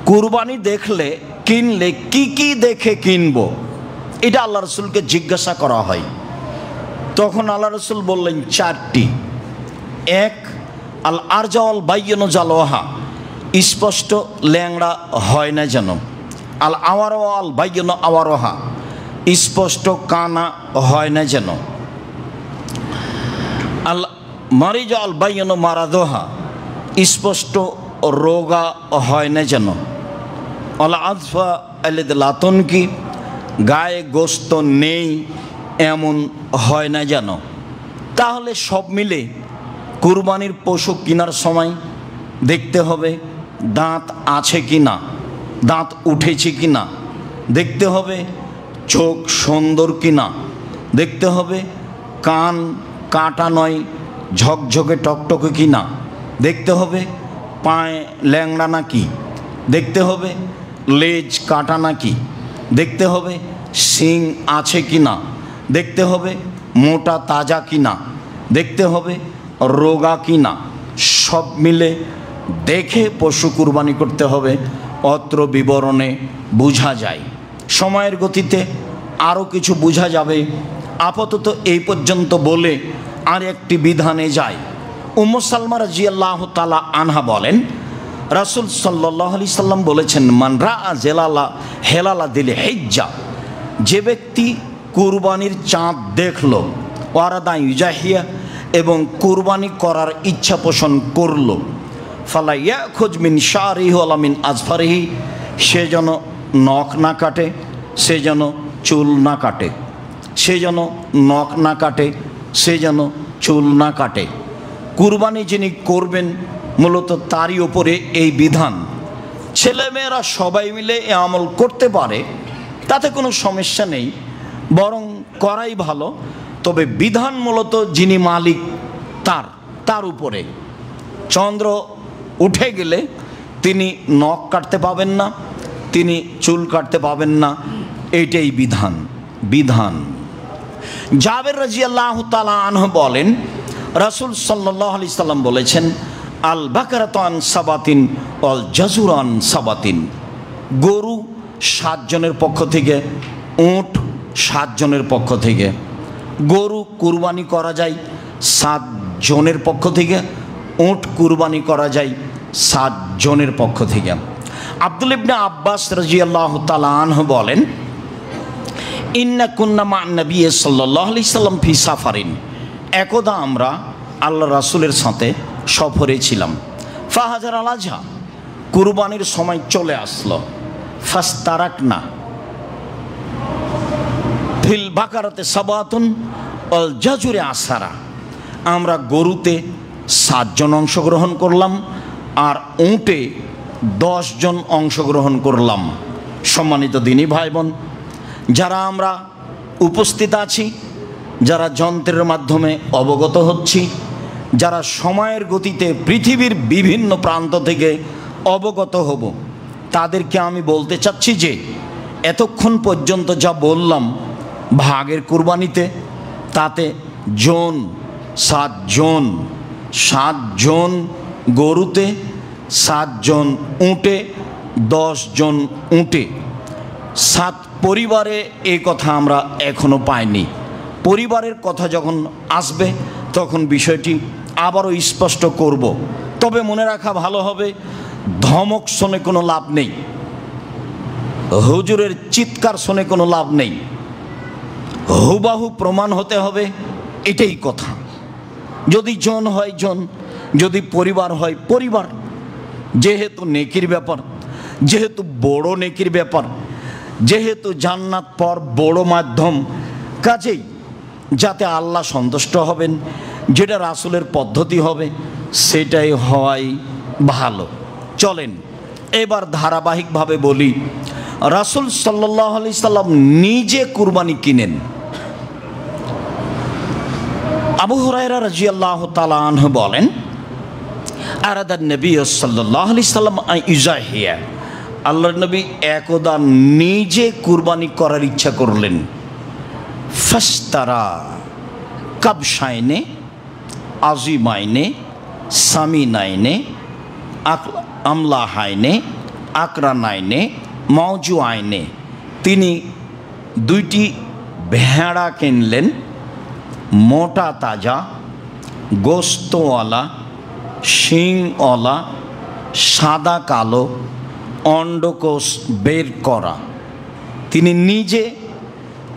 কুরবানি দেখলে কিনলে কি কি দেখে কিনবো, এটা আল্লাহ রাসূলকে জিজ্ঞাসা করা হয়। তখন আল্লাহ রাসূল বললেন 4টি। 1, আল আরজাওয়াল বাইয়িনু জালওয়াহা, স্পষ্ট ল্যাংড়া হয় না যেন। আল আওয়ারওয়াল বাইয়িনু আওয়ারোহা, স্পষ্ট কানা হয় না যেন। আল মারিজ আল বাইয়িনু মারাদোহা, স্পষ্ট রোগা হয় না যেন। আল আযফা আল্লাযী লা তুনকি, গায়ে গোস্ত নেই এমন হয় না যেন। তাহলে সব মিলে কুরবানির পশু কেনার সময় দেখতে হবে দাঁত আছে কি না, দাঁত উঠেছে কি না, দেখতে হবে চোখ সুন্দর কি না, দেখতে হবে কান কাটা নয় ঝকঝকে টকটকে কি না, দেখতে হবে পায়ে ল্যাংড়া নাকি, দেখতে হবে লেজ কাটা নাকি, দেখতে হবে শিং আছে কি না, দেখতে হবে মোটা তাজা কি না, দেখতে হবে রোগা কি না। সব মিলে দেখে পশু কুরবানি করতে হবে, অত্র বিবরণে বোঝা যায়। সময়ের গতিতে আরও কিছু বোঝা যাবে, আপাতত এই পর্যন্ত বলে আর একটি বিধানে যায়। উম্মু সালমা রাদিয়াল্লাহু তাআলা আনহা বলেন, রাসূল সাল্লাল্লাহু আলাইহি সাল্লাম বলেছেন, মান রাআ হেলালা দিল হিজ্জা, যে ব্যক্তি কুরবানির চাঁদ দেখল, ওয়ারাদা ইউজাহিয়া, এবং কুরবানি করার ইচ্ছা পোষণ করল, ফালা ইয়াখুজ মিন শারিহি ওয়ালা মিন আজফারিহি, সে যেন নখ না কাটে, সে যেন চুল না কাটে, সে যেন নখ না কাটে, সে যেন চুল না কাটে। কুরবানি যিনি করবেন মূলত তারই ওপরে এই বিধান। ছেলেমেয়েরা সবাই মিলে এ আমল করতে পারে, তাতে কোনো সমস্যা নেই। বরং করাই ভালো। তবে বিধান মূলত যিনি মালিক তার উপরে। চন্দ্র উঠে গেলে তিনি নখ কাটতে পাবেন না, তিনি চুল কাটতে পাবেন না, এইটাই বিধান। জাবের রাদিয়াল্লাহু তাআলা আনহু বলেন, রাসূল সাল্লাল্লাহু আলাইহি সাল্লাম বলেছেন, আল বাকারাতু আন সাবাতিন ওয়াল জাজুর আন সাবাতিন। গরু 7 জনের পক্ষ থেকে, উট 7 জনের পক্ষ থেকে। গরু কুরবানি করা যায় 7 জনের পক্ষ থেকে, উট কুরবানি করা যায় 7 জনের পক্ষ থেকে। আব্দুল ইবনে আব্বাস রাদিয়াল্লাহু তাআলা আনহু বলেন, ইন্না কুন্না মা নবী সাল্লাল্লাহু আলাইহি সাল্লাম ফি সাফারিন। একদা আমরা আল্লাহ রাসূলের সাথে সফরে ছিলাম। ফাহাজার আল আজহা, কুরবানির সময় চলে আসলো। ফাস্তারাকনা ফিল বাকারাতে সাবাতুন ওয়াল জাজুরে আসারা। আমরা গরুতে 7 জন অংশগ্রহণ করলাম আর উটে 10 জন অংশগ্রহণ করলাম। সম্মানিত দিনী ভাই বোন, যারা আমরা উপস্থিত আছি, যারা যন্ত্রের মাধ্যমে অবগত হচ্ছি, যারা সময়ের গতিতে পৃথিবীর বিভিন্ন প্রান্ত থেকে অবগত হব, তাদেরকে আমি বলতে চাচ্ছি যে এতক্ষণ পর্যন্ত যা বললাম ভাগের কুরবানিতে, তাতে জন 7 জন, 7 জন গরুতে, 7 জন উটে, 10 জন উটে, 7 পরিবারে, এই কথা আমরা এখনো পাইনি। পরিবারের কথা যখন আসবে তখন বিষয়টি আবারও স্পষ্ট করব। তবে মনে রাখা ভালো হবে, ধমক শুনে কোনো লাভ নেই, হুজুরের চিৎকার শুনে কোনো লাভ নেই। হুবাহু প্রমাণ হতে হবে, এটাই কথা। যদি জন হয় জন, যদি পরিবার হয় পরিবার। যেহেতু নেকির ব্যাপার, যেহেতু বড় নেকির ব্যাপার, যেহেতু জান্নাত পর বড় মাধ্যম, কাজেই যাতে আল্লাহ সন্তুষ্ট হবেন, যেটা রাসূলের পদ্ধতি হবে, সেটাই হওয়াই ভালো। চলেন এবার ধারাবাহিকভাবে বলি, রাসূল সাল্লাল্লাহু আলাইহি সাল্লাম নিজে কুরবানি কিনেন। আবু হুরায়রা রাদিয়াল্লাহু তাআলা আনহু বলেন, আরাদান নবী সাল্লাল্লাহু আলাইহি সাল্লাম ইজাহিয়া। আল্লাহর নবী একদা নিজে কুরবানি করার ইচ্ছা করলেন। ফাস্তারা কাবশাইনে আজিমাইনে সামিনাইনে আমলাহাইনে আকরানাইনে মৌজু আইনে। তিনি 2টি ভেড়া কিনলেন, মোটা তাজা, গোস্তওয়ালা, শিংওয়ালা, সাদা কালো, অন্ডকোষ বের করা। তিনি নিজে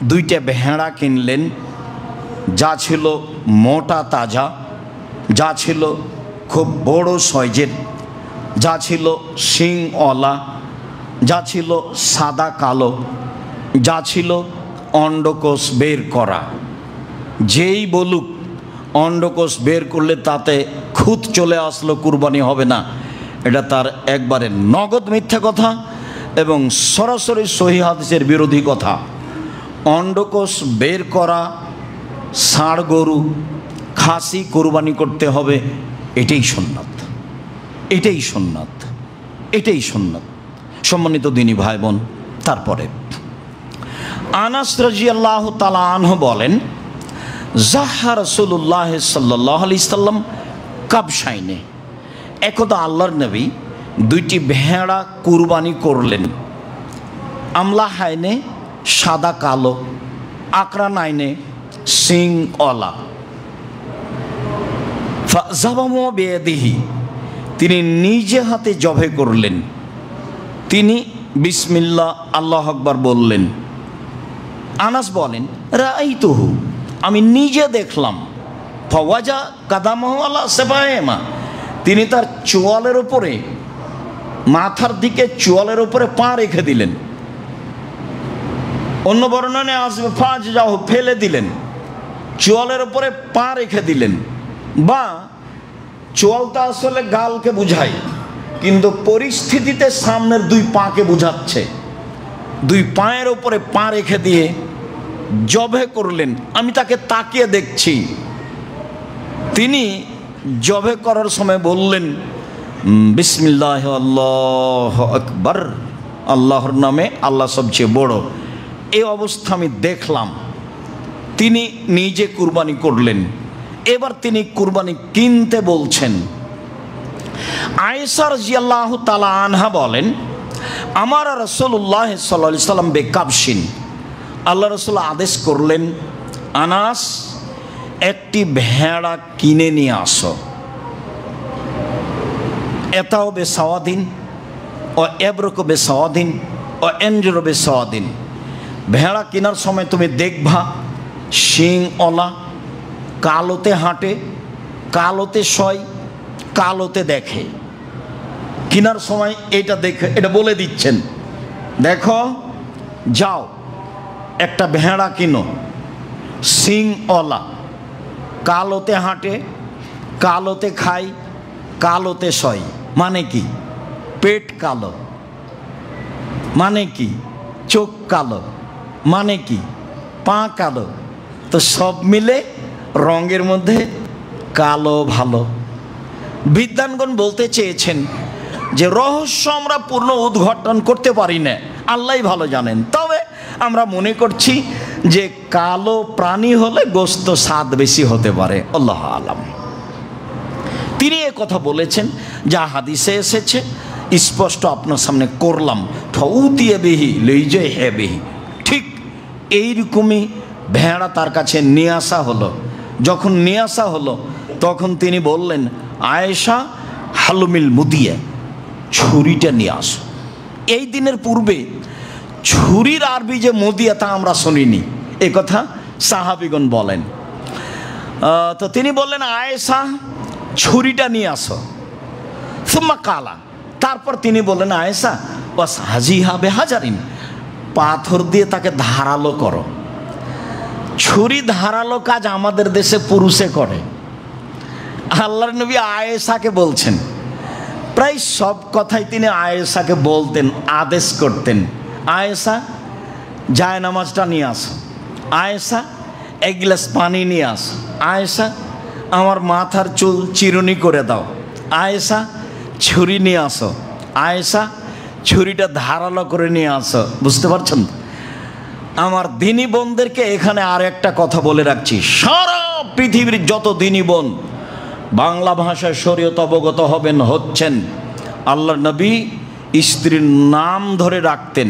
2টা ভেড়া কিনলেন, যা ছিল মোটা তাজা, যা ছিল খুব বড় সাইজের, যা ছিল শিংওয়ালা, যা ছিল সাদা কালো, যা ছিল অন্ডকোষ বের করা। যেই বলুক অন্ডকোষ বের করলে তাতে খুঁত চলে আসলো কুরবানি হবে না, এটা তার একবারে নগদ মিথ্যা কথা এবং সরাসরি সহিহ হাদিসের বিরোধী কথা। অন্ডকোষ বের করা ষাঁড় গরু খাসি কুরবানি করতে হবে, এটাই সুন্নাত, এটাই সুন্নাত, এটাই সুন্নাত। সম্মানিত দিনী ভাই বোন, তারপরে আনাস রাদিয়াল্লাহু তাআলা আনহু বলেন, জাহা রাসূলুল্লাহ সাল্লাল্লাহু আলাইহি সাল্লাম কাবশাইনে। একদা আল্লাহর নবী 2টি ভেড়া কুরবানি করলেন। আমলাহাইনে সাদা কালো, আকরানাইনে সিংওয়ালা। ফাযাবাহু বিয়াদিহি, তিনি নিজে হাতে জবে করলেন। তিনি বিসমিল্লাহ আল্লাহু আকবার বললেন। আনাস বলেন, রাআইতুহু, আমি নিজে দেখলাম। ফাওয়াজা কাদামাহু আলা সাবাইমা, তিনি তার চোয়ালের উপরে, মাথার দিকে চোয়ালের উপরে পা রেখে দিলেন। অন্য বর্ণনায় আসবে ফাজজাহু, ফেলে দিলেন, চোয়ালের উপরে পা রেখে দিলেন। বা চোয়ালটা আসলে গালকে বুঝায়, কিন্তু পরিস্থিতিতে সামনের 2 পাকে বুঝাচ্ছে। 2 পায়ের উপরে পা রেখে দিয়ে জবে করলেন। আমি তাকে তাকিয়ে দেখছি, তিনি জবে করার সময় বললেন বিসমিল্লাহ আল্লাহু আকবার, আল্লাহর নামে, আল্লাহ সবচেয়ে বড়। এই অবস্থা আমি দেখলাম। তিনি নিজে কুরবানি করলেন। এবার তিনি কুরবানি কিনতে বলছেন। আয়েশা রাদিয়াল্লাহু তাআলা আনহা বলেন, আমার রাসূলুল্লাহ সাল্লাল্লাহু আলাইহি সাল্লাম বেকাবশিন, আল্লাহ রাসূল আদেশ করলেন, আনাস একটি ভেড়া কিনে নিয়ে আসো। এটাও বেসাওয়াদিন ও এব্রকো বেসাওয়াদিন ও এনজরো বেসাওয়াদিন। ভেড়া কেনার সময় তুমি দেখবা শিংওয়ালা, কালোতে হাঁটে, কালোতে শয়, কালোতে দেখে। কেনার সময় এটা দেখে, এটা বলে দিচ্ছেন, দেখো যাও একটা ভেড়া কিনো, শিংওয়ালা, কালোতে হাঁটে, কালোতে খায়, কালোতে শয়। মানে কি? পেট কালো। মানে কি? চোখ কালো। মানে কি? পা কালো। তো সব মিলে রঙের মধ্যে কালো ভালো। বিদ্বানগণ বলতে চেয়েছেন যে রহস্য আমরা পূর্ণ উদ্ঘাটন করতে পারি না, আল্লাহই ভালো জানেন। তবে আমরা মনে করছি যে কালো প্রাণী হলে গোশত স্বাদ বেশি হতে পারে, আল্লাহ আলাম। তিনি এ কথা বলেছেন যা হাদিসে এসেছে, স্পষ্ট আপনার সামনে করলাম। ঠৌতিয়ে বেহি লইজে হে বেহি। ঠিক এইরকমই ভেড়া তার কাছে নিয়ে আসা হলো। যখন নিয়ে আসা হলো তখন তিনি বললেন, আয়েশা হালুমিল মুদিয়া, ছুরিটা নিয়ে আসো। এই দিনের পূর্বে ছুরির আরবি যে মুদিয়া তা আমরা শুনিনি, এ কথা সাহাবিগণ বলেন। তো তিনি বললেন, আয়েশা ছুরিটা নিয়ে আসো। সুম্মা কালা, তারপর তিনি বললেন, আয়েশা ওয়াস হাজিহা বেহাজারিন, পাথর দিয়ে তাকে ধারালো করো। ছুরি ধারালো কাজ আমাদের দেশে পুরুষে করে। আল্লাহর নবী আয়েশাকে বলছেন, প্রায় সব কথাই তিনি আয়েশাকে বলতেন, আদেশ করতেন, আয়েশা জায় নামাজটা নিয়ে আসো, আয়েশা এক গ্লাস পানি নিয়ে আসো, আয়েশা আমার মাথার চুল চিরুনি করে দাও, আয়েশা ছুরি নিয়ে আসো, আয়েশা ছুরিটা ধারালো করে নিয়ে আসো। বুঝতে পারছেন? আমার দিনী বোনদেরকে এখানে আর একটা কথা বলে রাখছি, সারা পৃথিবীর যত দিনী বোন বাংলা ভাষায় শরীয়ত অবগত হচ্ছেন, আল্লাহর নবী স্ত্রীর নাম ধরে রাখতেন।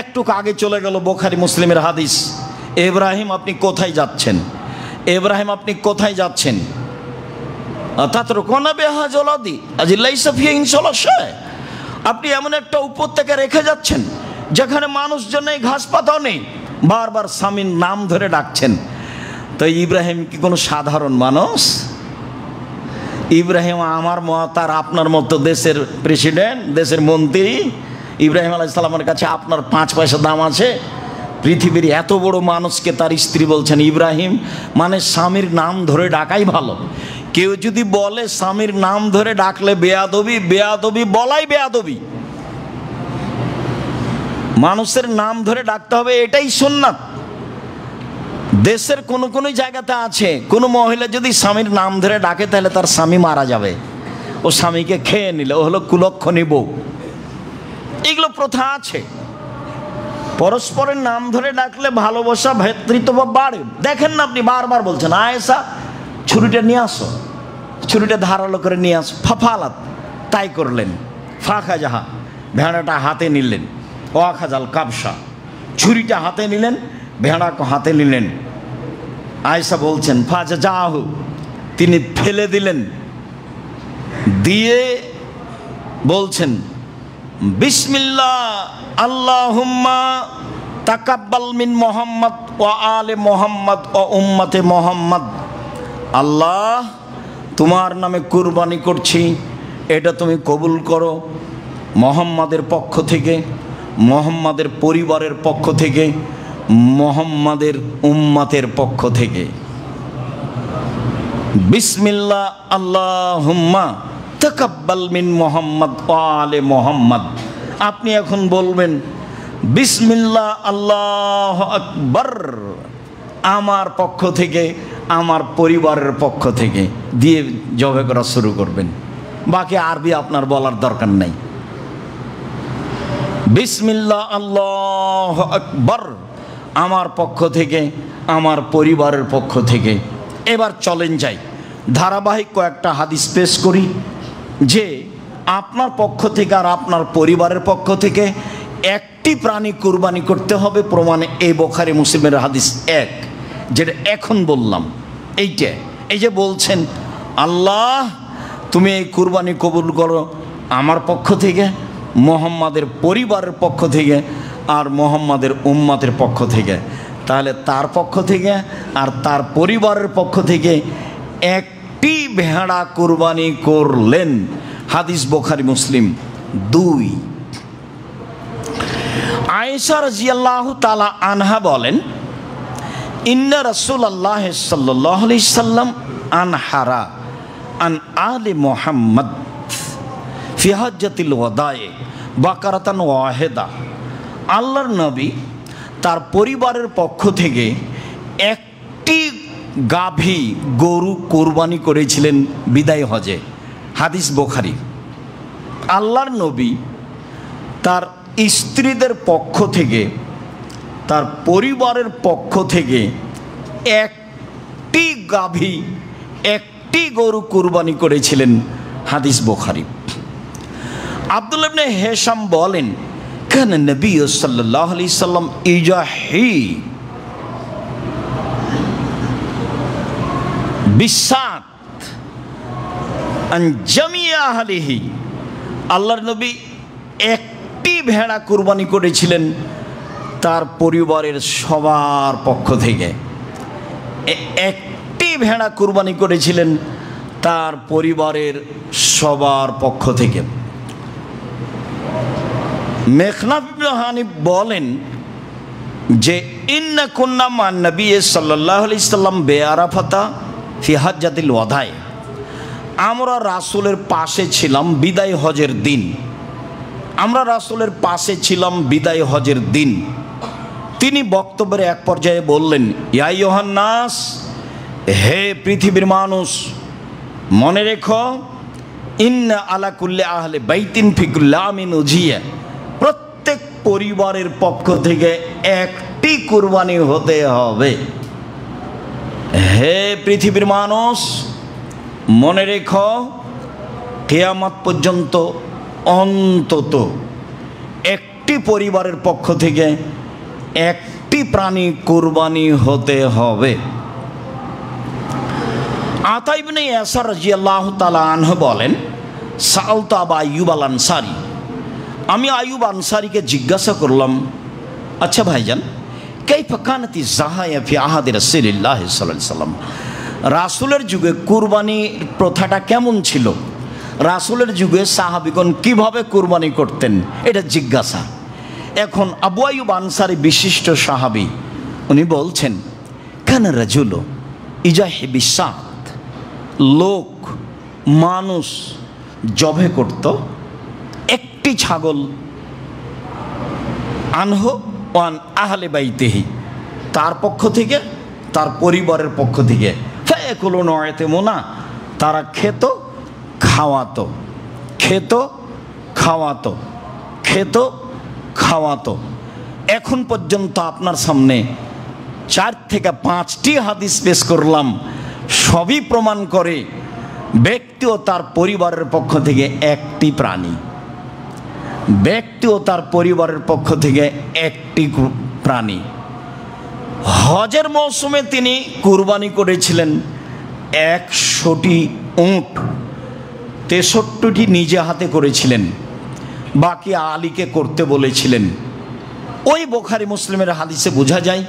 একটু আগে চলে গেল বুখারী মুসলিমের হাদিস, ইব্রাহিম আপনি কোথায় যাচ্ছেন? ইব্রাহিম আপনি কোথায় যাচ্ছেন? আপনি এমন একটা উপত্যকা রেখে যাচ্ছেন যেখানে মানুষজন নেই, ঘাস পাতাও নেই, বারবার স্বামীর নাম ধরে ডাকছেন। তো ইব্রাহিম কি কোনো সাধারণ মানুষ? ইব্রাহিম আমার মত আর আপনার মতো দেশের প্রেসিডেন্ট, দেশের মন্ত্রী। ইব্রাহিম আলাইহিস সালামের কাছে আপনার 5 পয়সা দাম আছে? পৃথিবীর এত বড় মানুষকে তার স্ত্রী বলছেন ইব্রাহিম, মানে স্বামীর নাম ধরে ডাকাই ভালো। কেউ যদি বলে স্বামীর নাম ধরে ডাকলে বেয়াদবি, বেয়াদবি বলাই বেয়াদবি। মানুষের নাম ধরে ডাকতে হবে, এটাই সুন্নাত। দেশের কোনো কোনো জায়গাতে আছে, কোনো মহিলা যদি স্বামীর নাম ধরে ডাকে তাহলে তার স্বামী মারা যাবে, ও স্বামীকে খেয়ে নিলে, ও হলো কুলক্ষণী বউ। এগুলো প্রথা আছে। পরস্পরের নাম ধরে ডাকলে ভালোবাসা, ভ্রাতৃত্ব বাড়ে। দেখেন না, আপনি বারবার বলছেন আয়েশা ছুরিটা নিয়ে আসো, ছুরিটা ধারালো করে নিয়ে আসো। ফাফালাত, তাই করলেন। ফাঁকা যাহা, ভেড়াটা হাতে নিলেন। ওয়াখাজাল কাবসা, ছুরিটা হাতে নিলেন, ভেড়াকে হাতে নিলেন। আয়েশা বলছেন ফাজা যাহু, তিনি ফেলে দিলেন, দিয়ে বলছেন বিসমিল্লাহ আল্লাহুম্মা তাকাব্বাল মিন মুহাম্মদ ওয়া আলে মুহাম্মদ ওয়া উম্মতে মুহাম্মদ। আল্লাহ, তোমার নামে কুরবানি করছি, এটা তুমি কবুল করো মুহাম্মাদের পক্ষ থেকে, মুহাম্মাদের পরিবারের পক্ষ থেকে, মুহাম্মাদের উম্মতের পক্ষ থেকে। বিসমিল্লাহ আল্লাহুম্মা তাকাব্বাল মিন মুহাম্মদ ওয়া আলে মুহাম্মদ। আপনি এখন বলবেন বিসমিল্লাহ আল্লাহু আকবার। আমার পক্ষ থেকে, আমার পরিবারের পক্ষ থেকে দিয়ে জবে করা শুরু করবেন। বাকি আরবি আপনার বলার দরকার নাই। বিসমিল্লাহ আল্লাহু আকবার, আমার পক্ষ থেকে, আমার পরিবারের পক্ষ থেকে। এবার চলেন যাই, ধারাবাহিক কয়েকটা হাদিস পেশ করি যে আপনার পক্ষ থেকে আর আপনার পরিবারের পক্ষ থেকে একটি প্রাণী কুরবানি করতে হবে। প্রমাণে এই বুখারী মুসলিমের হাদিস 1, যেটা এখন বললাম। এইটা, এই যে বলছেন আল্লাহ তুমি এই কুরবানি কবুল করো আমার পক্ষ থেকে, মুহাম্মাদের পরিবারের পক্ষ থেকে আর মুহাম্মাদের উম্মতের পক্ষ থেকে। তাহলে তার পক্ষ থেকে আর তার পরিবারের পক্ষ থেকে একটি ভেড়া কুরবানি করলেন। হাদিস বুখারী মুসলিম 2। আয়েশা রাদিয়াল্লাহু তাআলা আনহা বলেন, ইন্না রাসূলুল্লাহ সাল্লাল্লাহু আলাইহি সাল্লাম আনহারা আন আলি মুহাম্মদ ফি হাজ্জাতিল ওয়াদায়ে বাকারাতান ওয়াহিদা। আল্লাহর নবী তার পরিবারের পক্ষ থেকে একটি গাভী গরু কোরবানি করেছিলেন বিদায় হজে। হাদিস বুখারী। আল্লাহর নবী তার স্ত্রীদের পক্ষ থেকে, তার পরিবারের পক্ষ থেকে একটি গাভী, একটি গরু কুরবানি করেছিলেন। হাদিস বুখারী। আব্দুল্লাহ ইবনে হিশাম বলেন, কানা নবী সাল্লাল্লাহু আলাইহি সাল্লাম ইজাহি বিসাত আন জামিয়া আহলিহি। আল্লাহর নবী একটি ভেড়া কুরবানি করেছিলেন তার পরিবারের সবার পক্ষ থেকে। একটি ভেড়া কুরবানি করেছিলেন তার পরিবারের সবার পক্ষ থেকে। মেখনাফ ইবনে হানিফ বলেন যে ইন্না কুন্না মান নবী সাল্লাল্লাহু আলাইহি সাল্লাম বেআরাফাতা ফি হাজ্জাতিল ওয়াদায়ে। আমরা রাসূলের পাশে ছিলাম বিদায় হজের দিন। আমরা রাসূলের পাশে ছিলাম বিদায় হজের দিন। তিনি বক্তব্যের এক পর্যায়ে বললেন, ইয়া আইয়ুহান নাস, হে পৃথিবীর মানুষ, মনে রেখো ইন্না আলা কুল্লি আহলি বাইতিন ফি কুল্লি আমিন উজিয়া। প্রত্যেক পরিবারের পক্ষ থেকে একটি কুরবানি হতে হবে। হে পৃথিবীর মানুষ, মনে রেখো কিয়ামত পর্যন্ত অন্তত একটি পরিবারের পক্ষ থেকে একটি প্রাণী কুরবানি হতে হবে। আতা ইবনে ইয়াসার রাদিয়াল্লাহু তাআলা আনহু বলেন, সাআলতু আবা আইয়ুব আল আনসারী, আমি আইয়ুব আনসারীকে জিজ্ঞাসা করলাম, আচ্ছা ভাইজান, কাইফা কানাতি যাহায়া ফি আহাদি রাসূলিল্লাহ সাল্লাল্লাহু আলাইহি সাল্লাম, রাসূলের যুগে কুরবানির প্রথাটা কেমন ছিল? রাসূলের যুগে সাহাবীগণ কিভাবে কুরবানি করতেন, এটা জিজ্ঞাসা। এখন আবু আইয়ুব আনসারী বিশিষ্ট সাহাবী, উনি বলছেন, কানা রাজুলু ইজাহি বিসাত, লোক মানুষ জবে করত একটি ছাগল, আনহু ওয়ান আহলে বাইতিহি, তার পক্ষ থেকে, তার পরিবারের পক্ষ থেকে। ফায়াকুলুনা ওয়া ইয়াতিমুনা, তারা খেত খাওয়াতো, খেত খাওয়াতো, খেত খাওয়াতো। এখন পর্যন্ত আপনার সামনে 4 থেকে 5টি হাদিস পেশ করলাম, সবই প্রমাণ করে ব্যক্তি ও তার পরিবারের পক্ষ থেকে একটি প্রাণী, ব্যক্তি ও তার পরিবারের পক্ষ থেকে একটি প্রাণী। হজের মৌসুমে তিনি কুরবানি করেছিলেন 100টি উট, 63টি নিজে হাতে করেছিলেন, বাকি আলীকে করতে বলেছিলেন। ওই বুখারী মুসলিমের হাদিসে বোঝা যায়,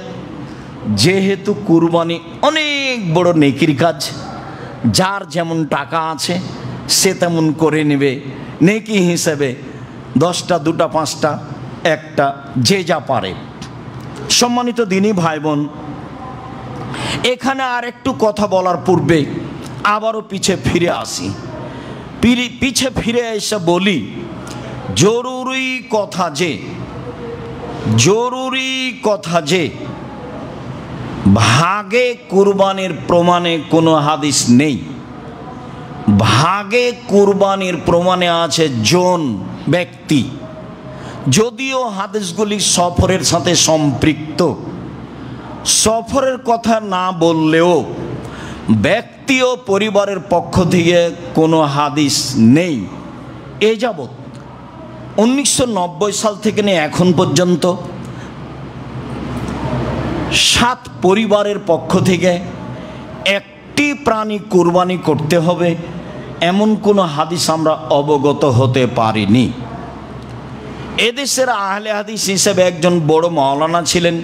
যেহেতু কুরবানি অনেক বড় নেকির কাজ, যার যেমন টাকা আছে সে তেমন করে নেবে, নেকি হিসেবে 10টা 2টা 5টা 1টা, যে যা পারে। সম্মানিত দিনী ভাই বোন, এখানে আর একটু কথা বলার পূর্বে আবারও পিছে ফিরে আসি। পিছে ফিরে এসে বলি, জরুরি কথা যে ভাগে কুরবানির প্রমাণে কোনো হাদিস নেই। ভাগে কুরবানির প্রমাণে আছে জন, ব্যক্তি। যদিও হাদিসগুলি সফরের সাথে সম্পৃক্ত, সফরের কথা না বললেও ব্যক্তি ও পরিবারের পক্ষ থেকে কোনো হাদিস নেই। এ যাবৎ 1990 সাল থেকে নিয়ে এখন পর্যন্ত 7 পরিবারের পক্ষ থেকে একটি প্রাণী কুরবানি করতে হবে এমন কোনো হাদিস আমরা অবগত হতে পারিনি। এদেশের আহলে হাদিস হিসেবে একজন বড় মাওলানা ছিলেন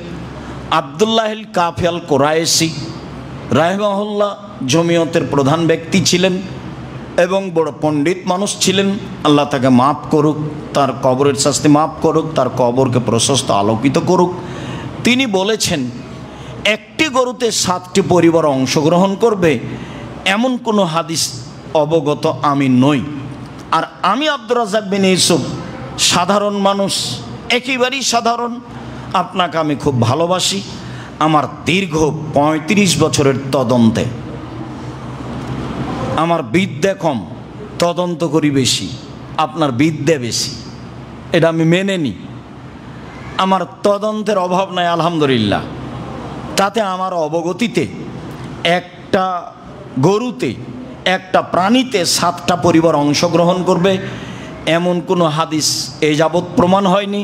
আব্দুল্লাহিল কাফি আল কুরাইশি রাহিমাহুল্লাহ, জমিয়তের প্রধান ব্যক্তি ছিলেন এবং বড় পণ্ডিত মানুষ ছিলেন। আল্লাহ তাকে মাফ করুক, তার কবরের শাস্তি মাফ করুক, তার কবরকে প্রশস্ত আলোকিত করুক। তিনি বলেছেন, একটি গরুতে 7টি পরিবার অংশগ্রহণ করবে এমন কোনো হাদিস অবগত আমি নই। আর আমি আব্দুর রাজ্জাক বিন ইউসুফ সাধারণ মানুষ, একেবারেই সাধারণ। আপনাকে আমি খুব ভালোবাসি। আমার দীর্ঘ 35 বছরের তদন্তে আমার বিদ্যা কম, তদন্ত করি বেশি, আপনার বিদ্যা বেশি, এটা আমি মেনে নিই। আমার তদন্তের অভাব নাই আলহামদুলিল্লাহ। তাতে আমার অবগতিতে একটা গরুতে, একটা প্রাণীতে 7টা পরিবার অংশগ্রহণ করবে এমন কোনো হাদিস এই যাবৎ প্রমাণ হয়নি,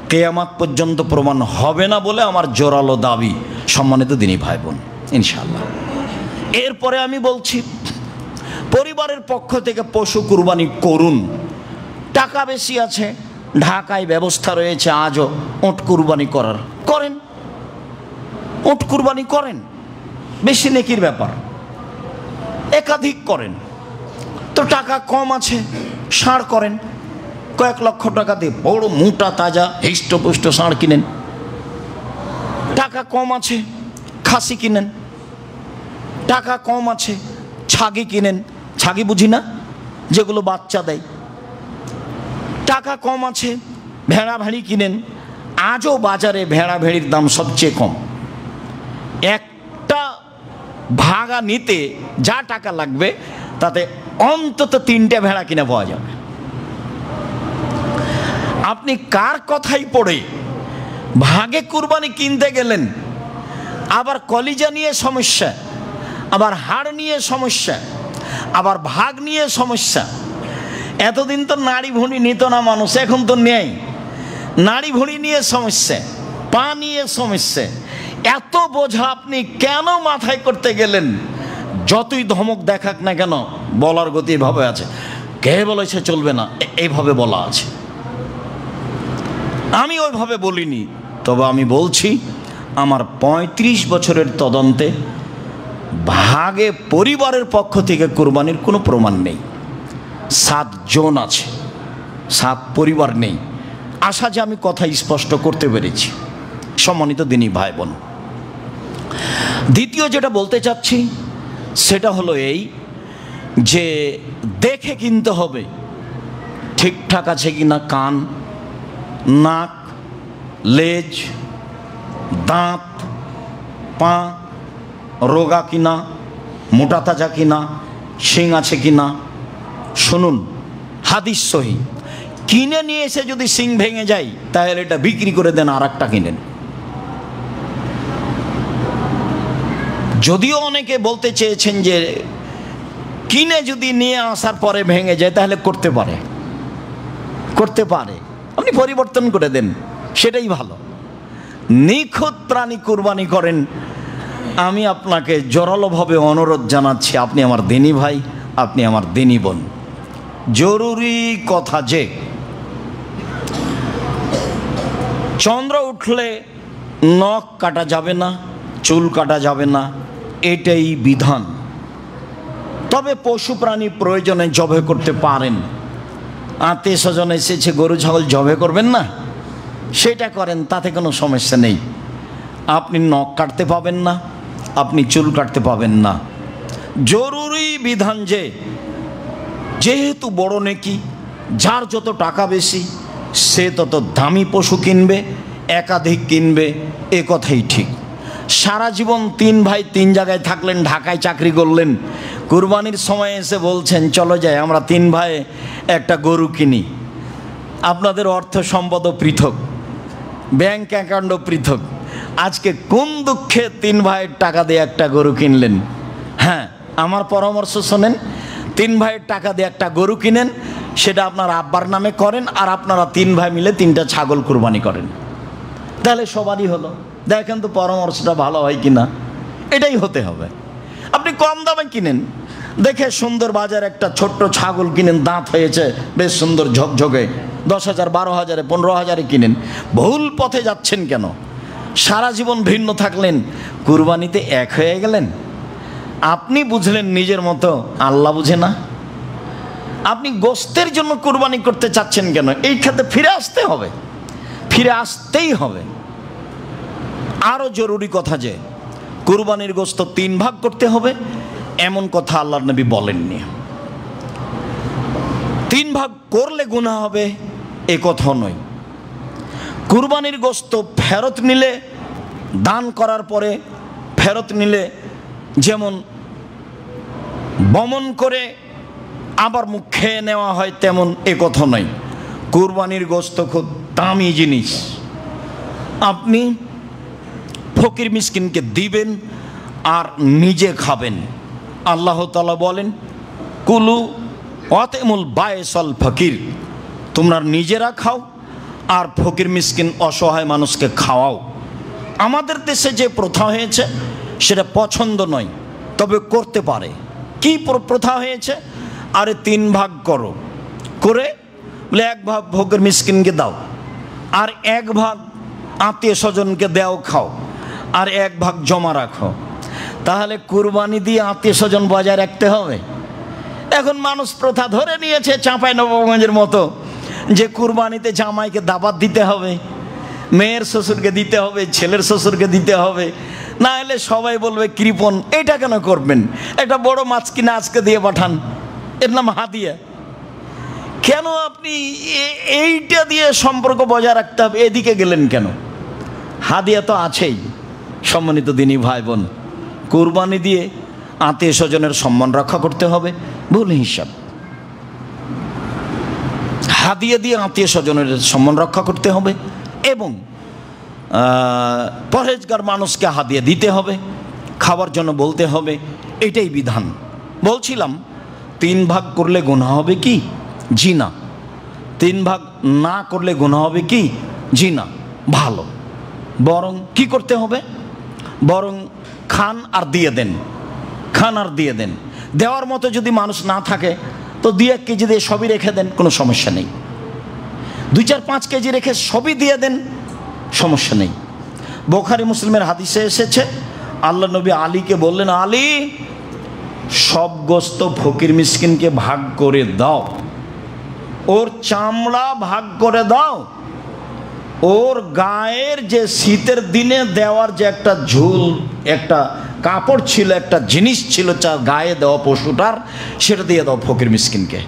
কিয়ামত পর্যন্ত প্রমাণ হবে না বলে আমার জোরালো দাবি। সম্মানিত দিনী ভাই বোন, ইনশাআল্লাহ। এরপরে আমি বলছি, পরিবারের পক্ষ থেকে পশু কুরবানি করুন। টাকা বেশি আছে, ঢাকায় ব্যবস্থা রয়েছে আজও ওট কুরবানি করার, করেন, ওট কুরবানি করেন, বেশি নেকির ব্যাপার, একাধিক করেন। তো টাকা কম আছে, ষাঁড় করেন, কয়েক লক্ষ টাকা দিয়ে বড় মোটা তাজা হৃষ্টপুষ্ট ষাঁড় কিনেন। টাকা কম আছে, খাসি কিনেন। টাকা কম আছে, ছাগি কিনেন। ছাগি বুঝি না, যেগুলো বাচ্চা দেয়। টাকা কম আছে, ভেড়া ভেড়ি কিনেন। আজও বাজারে ভেড়া ভেড়ির দাম সবচেয়ে কম। একটা ভাগা নিতে যা টাকা লাগবে তাতে অন্তত 3টে ভেড়া কিনে পাওয়া যাবে। আপনি কার কথাই পড়ে ভাগে কুরবানি কিনতে গেলেন, আবার কলিজা নিয়ে সমস্যা, আবার হাড় নিয়ে সমস্যা, আবার ভাগ নিয়ে সমস্যা। এতদিন তো নাড়ি ভুঁড়ি নিত না মানুষ, এখন তো নেই। নাড়ি ভুঁড়ি নিয়ে সমস্যা, পা নিয়ে সমস্যা। এত বোঝা আপনি কেন মাথায় করতে গেলেন? যতই ধমক দেখাক না কেন, বলার গতি এভাবে আছে। কে বলেছে চলবে না, এইভাবে বলা আছে। আমি ওইভাবে বলিনি, তবে আমি বলছি আমার 35 বছরের তদন্তে ভাগে পরিবারের পক্ষ থেকে কুরবানির কোনো প্রমাণ নেই। 7 জন আছে, 7 পরিবার নেই। আশা যে আমি কথা স্পষ্ট করতে পেরেছি। সম্মানিত দিনী ভাই বোন, দ্বিতীয় যেটা বলতে চাচ্ছি সেটা হলো এই যে দেখে কিনতে হবে ঠিকঠাক আছে কিনা, কান, নাক, লেজ, দাঁত, পা রোগা কিনা, মোটা তাজা কিনা, শিং আছে কিনা। শুনুন, হাদিস সহি। কিনে নিয়ে এসে যদি শিং ভেঙে যায় তাহলে এটা বিক্রি করে দেন, আর একটা কিনেন। যদিও অনেকে বলতে চেয়েছেন যে কিনে যদি নিয়ে আসার পরে ভেঙে যায় তাহলে করতে পারে, করতে পারে, আপনি পরিবর্তন করে দেন, সেটাই ভালো। নিখুঁত প্রাণী কুরবানি করেন। আমি আপনাকে জোরালোভাবে অনুরোধ জানাচ্ছি, আপনি আমার দিনী ভাই, আপনি আমার দিনী বোন। জরুরি কথা যে চন্দ্র উঠলে নখ কাটা যাবে না, চুল কাটা যাবে না, এটাই বিধান। তবে পশু প্রাণী প্রয়োজনে জবে করতে পারেন। আত্মীয় স্বজন এসেছে, গরু ছাগল জবে করবেন না, সেটা করেন, তাতে কোনো সমস্যা নেই। আপনি নখ কাটতে পাবেন না, আপনি চুল কাটতে পাবেন না। জরুরি বিধান যে যেহেতু বড় নেকি, যার যত টাকা বেশি সে তত দামি পশু কিনবে, একাধিক কিনবে, এ কথাই ঠিক। সারা জীবন 3 ভাই 3 জায়গায় থাকলেন, ঢাকায় চাকরি করলেন, কুরবানির সময় এসে বলছেন চলো যাই আমরা 3 ভাই একটা গরু কিনি। আপনাদের অর্থ সম্পদও পৃথক, ব্যাংক অ্যাকাউন্টও পৃথক, আজকে কোন দুঃখে 3 ভাইয়ের টাকা দিয়ে একটা গরু কিনলেন? হ্যাঁ, আমার পরামর্শ শোনেন, 3 ভাইয়ের টাকা দিয়ে একটা গরু কিনেন, সেটা আপনার আব্বার নামে করেন, আর আপনারা 3 ভাই মিলে 3টা ছাগল কুরবানি করেন, তাহলে সবারই হলো। দেখেন তো পরামর্শটা ভালো হয় কিনা, এটাই হতে হবে। আপনি কম দামে কিনেন, দেখে সুন্দর বাজার একটা ছোট্ট ছাগল কিনেন, দাঁত হয়েছে বেশ সুন্দর ঝকঝকে, 10,000 12,000 15,000 কিনেন। ভুল পথে যাচ্ছেন কেন? সারা জীবন ভিন্ন থাকলেন, কুরবানিতে এক হয়ে গেলেন। আপনি বুঝলেন নিজের মতো, আল্লাহ বুঝে না। আপনি গোস্তের জন্য কুরবানি করতে চাচ্ছেন কেন? এই ক্ষেত্রে ফিরে আসতে হবে, ফিরে আসতেই হবে। আরও জরুরি কথা যে কুরবানির গোস্ত 3 ভাগ করতে হবে, এমন কথা আল্লাহর নবী বলেননি। 3 ভাগ করলে গুনাহ হবে এ কথা নয়। কুরবানির গোস্ত ফেরত নিলে, দান করার পরে ফেরত নিলে যেমন বমন করে আবার মুখ খেয়ে নেওয়া হয় তেমন এ কথা নয়। কুরবানির গোস্ত খুব দামি জিনিস, আপনি ফকির মিসকিনকে দিবেন আর নিজে খাবেন। আল্লাহ তাআলা বলেন কুলু ওয়াতিমুল বায়েসাল ফকির, তোমরা নিজেরা খাও আর ফকির মিসকিন অসহায় মানুষকে খাওয়াও। আমাদের দেশে যে প্রথা হয়েছে সেটা পছন্দ নয়, তবে করতে পারে। কি প্রথা হয়েছে? আরে 3 ভাগ করো, করে বলে 1 ভাগ ফকির মিসকিনকে দাও, আর 1 ভাগ আত্মীয় স্বজনকে দেও খাও, আর 1 ভাগ জমা রাখো। তাহলে কুরবানি দিয়ে আত্মীয় স্বজন বজায় রাখতে হবে। এখন মানুষ প্রথা ধরে নিয়েছে চাঁপাইনবাবগঞ্জের মতো, যে কুরবানিতে জামাইকে দাবাত দিতে হবে, মেয়ের শ্বশুরকে দিতে হবে, ছেলের শ্বশুরকে দিতে হবে, না হলে সবাই বলবে কৃপণ। এটা কেন করবেন? একটা বড় মাছ কিনে আজকে দিয়ে পাঠান, এর নাম হাদিয়া। কেন আপনি এইটা দিয়ে সম্পর্ক বজায় রাখতে হবে, এদিকে গেলেন কেন? হাদিয়া তো আছেই। সম্মানিত দিনী ভাই বোন, কুরবানি দিয়ে আত্মীয় স্বজনের সম্মান রক্ষা করতে হবে, ভুল হিসাব। হাদিয়া দিয়ে আত্মীয় স্বজনের সম্মান রক্ষা করতে হবে এবং পরহেজগার মানুষকে হাদিয়া দিতে হবে, খাবার জন্য বলতে হবে, এটাই বিধান। বলছিলাম 3 ভাগ করলে গুনাহ হবে কি? জি না। 3 ভাগ না করলে গুনাহ হবে কি? জি না। ভালো, বরং কি করতে হবে? বরং খান আর দিয়ে দেন, খান আর দিয়ে দেন। দেওয়ার মতো যদি মানুষ না থাকে তো 2-1 কেজি দিয়ে সবই রেখে দেন, কোনো সমস্যা নেই। 2-4-5 কেজি রেখে সবই দিয়ে দেন, সমস্যা নেই। বুখারী মুসলিমের হাদিসে এসেছে, আল্লাহ নবী আলীকে বললেন, আলী সব গোস্ত ফকির মিসকিনকে ভাগ করে দাও, ওর চামড়া ভাগ করে দাও, ওর গায়ের যে শীতের দিনে দেওয়ার যে একটা ঝুল, একটা কাপড় ছিল, একটা জিনিস ছিল গায়ে দেওয়া পশুটার, সেটা দিয়ে দাও ফকির মিসকিনকে।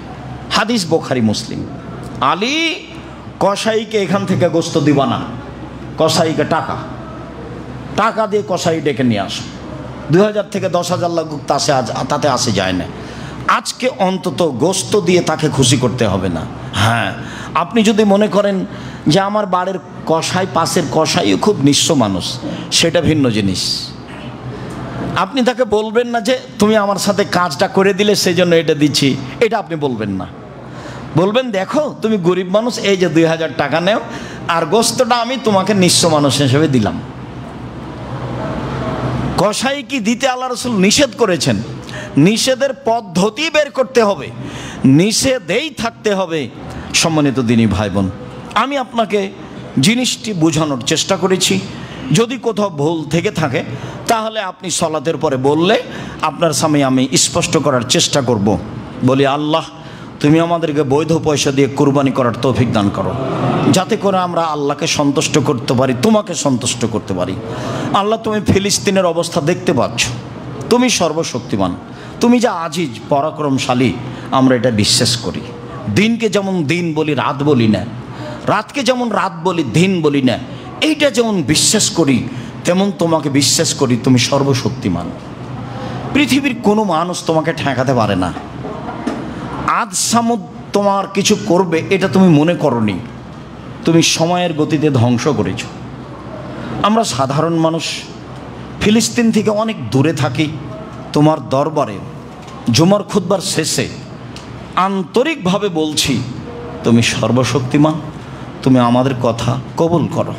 হাদিস বুখারী মুসলিম। আলী কসাইকে এখান থেকে গোস্ত দিবা না, কসাইকে টাকা দিয়ে কসাই ডেকে নিয়ে আসো। 2000 থেকে 10,000 লাগুক তাতে আসে যায় না। আজকে অন্তত গোস্ত দিয়ে তাকে খুশি করতে হবে না। হ্যাঁ, আপনি যদি মনে করেন যে আমার বাড়ির কসাই, পাশের কসাইও খুব নিঃস্ব মানুষ, সেটা ভিন্ন জিনিস। আপনি তাকে বলবেন না যে তুমি আমার সাথে কাজটা করে দিলে সেই জন্য এটা দিচ্ছি, এটা আপনি বলবেন না। বলবেন দেখো তুমি গরিব মানুষ, এই যে 2000 টাকা নেও, আর গোস্তটা আমি তোমাকে নিঃস্ব মানুষ হিসেবে দিলাম। কসাই কি দিতে আল্লাহ রাসূল নিষেধ করেছেন? নিষেধের পদ্ধতি বের করতে হবে, নিষেধেই থাকতে হবে। সম্মানিত দিনী ভাই বোন, আমি আপনাকে জিনিসটি বোঝানোর চেষ্টা করেছি। যদি কোথাও ভুল থেকে থাকে তাহলে আপনি সালাতের পরে বললে আপনার সামনে আমি স্পষ্ট করার চেষ্টা করব। বলি আল্লাহ তুমি আমাদেরকে বৈধ পয়সা দিয়ে কুরবানি করার তৌফিক দান করো, যাতে করে আমরা আল্লাহকে সন্তুষ্ট করতে পারি, তোমাকে সন্তুষ্ট করতে পারি। আল্লাহ তুমি ফিলিস্তিনের অবস্থা দেখতে পাচ্ছ, তুমি সর্বশক্তিমান, তুমি যা আজিজ পরাক্রমশালী, আমরা এটা বিশ্বাস করি। দিনকে যেমন দিন বলি, রাত বলি না, রাতকে যেমন রাত বলি, দিন বলি না, এইটা যেমন বিশ্বাস করি, তেমন তোমাকে বিশ্বাস করি তুমি সর্বশক্তিমান। পৃথিবীর কোনো মানুষ তোমাকে ঠেকাতে পারে না। আদ সামুদ তোমার কিছু করবে এটা তুমি মনে করনি, তুমি সময়ের গতিতে ধ্বংস করেছ। আমরা সাধারণ মানুষ ফিলিস্তিন থেকে অনেক দূরে থাকি, তোমার দরবারে জুমার খুতবার শেষে আন্তরিকভাবে বলছি তুমি সর্বশক্তিমান, তুমি আমাদের কথা কবুল করো।